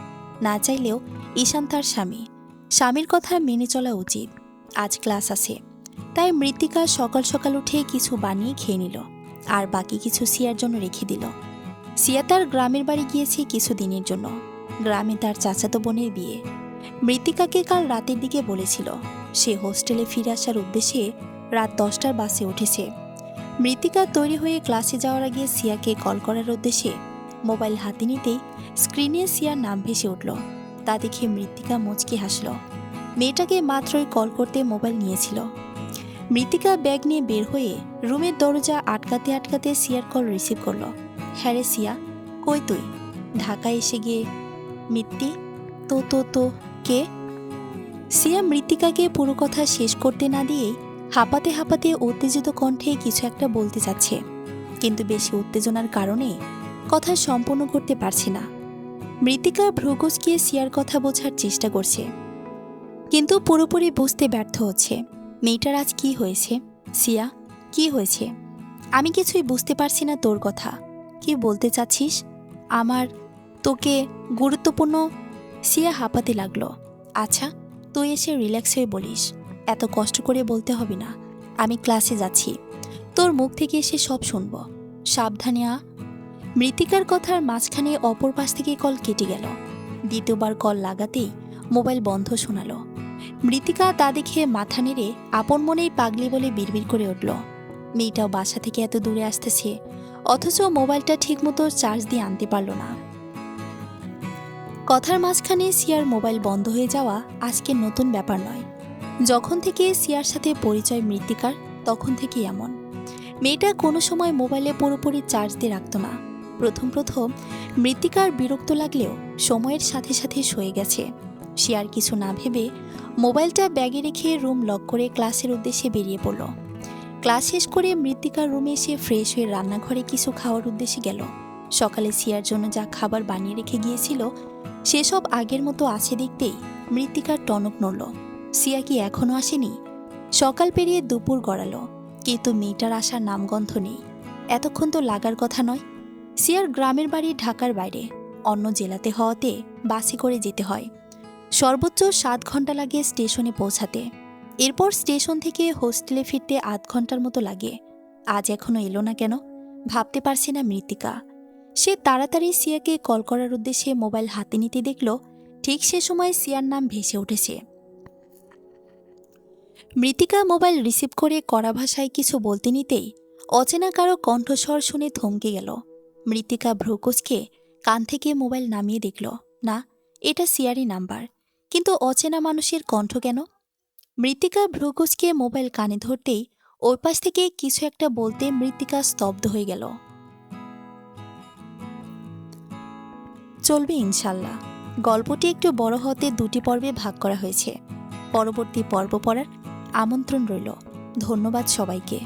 না চাইলেও ঈশান তার স্বামী। স্বামীর কথা মেনে চলা উচিত। আজ ক্লাস আছে, তাই মৃত্তিকা সকাল সকাল উঠে কিছু বানিয়ে খেয়ে নিল, আর বাকি কিছু সিয়ার জন্য রেখে দিল। সিয়া তার গ্রামের বাড়ি গিয়েছে কিছু দিনের জন্য। গ্রামে তার চাচাতো বোনের বিয়ে। মৃত্তিকাকে কাল রাতের দিকে বলেছিল সে হোস্টেলে ফিরে আসার উদ্দেশ্যে রাত 10টার বাসে উঠেছে। মৃত্তিকা তৈরি হয়ে ক্লাসে যাওয়ার আগে সিয়াকে কল করার উদ্দেশ্যে মোবাইল হাতে নিতেই স্ক্রিনে সিয়ার নাম ভেসে উঠল। তা দেখে মৃত্তিকা মুচকি হাসল। মেয়েটাকে মাত্রই কল করতে মোবাইল নিয়েছিল। মৃত্তিকা ব্যাগ নিয়ে বের হয়ে রুমের দরজা আটকাতে আটকাতে সিয়ার কল রিসিভ করল। হ্যাঁ রে সিয়া, কই তুই? ঢাকায় এসে গিয়ে। মিত্তি, তো তো তো কে? সিয়া মৃত্তিকাকে পুরো কথা শেষ করতে না দিয়েই হাঁপাতে হাঁপাতে উত্তেজিত কণ্ঠে কিছু একটা বলতে চাচ্ছে, কিন্তু বেশি উত্তেজনার কারণে কথা সম্পূর্ণ করতে পারছে না। মৃত্তিকা ভ্রুকুচকিয়ে সিয়ার কথা বোঝার চেষ্টা করছে, কিন্তু পুরোপুরি বুঝতে ব্যর্থ হচ্ছে। মেয়েটার আজ কি হয়েছে? সিয়া, কি হয়েছে? আমি কিছুই বুঝতে পারছি না তোর কথা। কি বলতে চাচ্ছিস? আমার তোকে গুরুত্বপূর্ণ। সিয়া হাঁপাতে লাগলো। আচ্ছা, তুই এসে রিল্যাক্স হয়ে বলিস। এত কষ্ট করে বলতে হবে না। আমি ক্লাসে যাচ্ছি, তোর মুখ থেকে এসে সব শুনব। সাবধানে আ। মৃত্তিকার কথার মাঝখানে অপর পাশ থেকে কল কেটে গেল। দ্বিতীয়বার কল লাগাতেই মোবাইল বন্ধ শোনালো। মৃত্তিকা তা দেখে মাথা নেড়ে আপন মনেই পাগলি বলে বিড়বিড় করে উঠল। মেয়েটাও বাসা থেকে এত দূরে আসতেছে, অথচ মোবাইলটা ঠিকমতো চার্জ দিয়ে আনতে পারল না। কথার মাঝখানে সিয়ার মোবাইল বন্ধ হয়ে যাওয়া আজকের নতুন ব্যাপার নয়। যখন থেকে সিয়ার সাথে পরিচয় মৃত্তিকার, তখন থেকে এমন। মেয়েটা কোনো সময় মোবাইলে পুরোপুরি চার্জ দিয়ে রাখত না। প্রথম প্রথম মৃত্তিকার বিরক্ত লাগলেও সময়ের সাথে সাথে সয়ে গেছে। সে আর কিছু না ভেবে মোবাইলটা ব্যাগে রেখে রুম লক করে ক্লাসের উদ্দেশ্যে বেরিয়ে পড়ল। ক্লাস শেষ করে মৃত্তিকার রুমে এসে ফ্রেশ হয়ে রান্নাঘরে কিছু খাওয়ার উদ্দেশ্যে গেল। সকালে সিয়ার জন্য যা খাবার বানিয়ে রেখে গিয়েছিল সেসব আগের মতো আছে দেখতেই মৃত্তিকার টনক নড়ল। সিয়া কি এখনো আসেনি? সকাল পেরিয়ে দুপুর গড়ালো, কিন্তু মেয়েটার আসার নামগন্ধ নেই। এতক্ষণ তো লাগার কথা নয়। সিয়ার গ্রামের বাড়ি ঢাকার বাইরে, অন্য জেলাতে হওয়াতে বাসে করে যেতে হয়। সর্বোচ্চ 7 ঘন্টা লাগে স্টেশনে পৌঁছাতে। এরপর স্টেশন থেকে হোস্টেলে ফিরতে আধ ঘন্টার মতো লাগে। আজ এখনো এলো না কেন ভাবতে পারছে না মৃত্তিকা। সে তাড়াতাড়ি সিয়াকে কল করার উদ্দেশ্যে মোবাইল হাতে নিতে দেখল ঠিক সে সময় সিয়ার নাম ভেসে উঠেছে। মৃত্তিকা মোবাইল রিসিভ করে কড়া ভাষায় কিছু বলতে নিতেই অচেনা কারো কণ্ঠস্বর শুনে থমকে গেল। মৃত্তিকা ভ্রুকুচকে কান থেকে মোবাইল নামিয়ে দেখল, না, এটা সিয়ারই নাম্বার, কিন্তু অচেনা মানুষের কণ্ঠ কেন? মৃত্তিকা ভ্রুকুচকে মোবাইল কানে ধরতেই ওই পাশ থেকে কিছু একটা বলতে মৃত্তিকা স্তব্ধ হয়ে গেল। চলবে ইনশাল্লাহ। গল্পটি একটু বড় হতে 2টি পর্বে ভাগ করা হয়েছে। পরবর্তী পর্ব পড়ার আমন্ত্রণ রইল। ধন্যবাদ সবাইকে।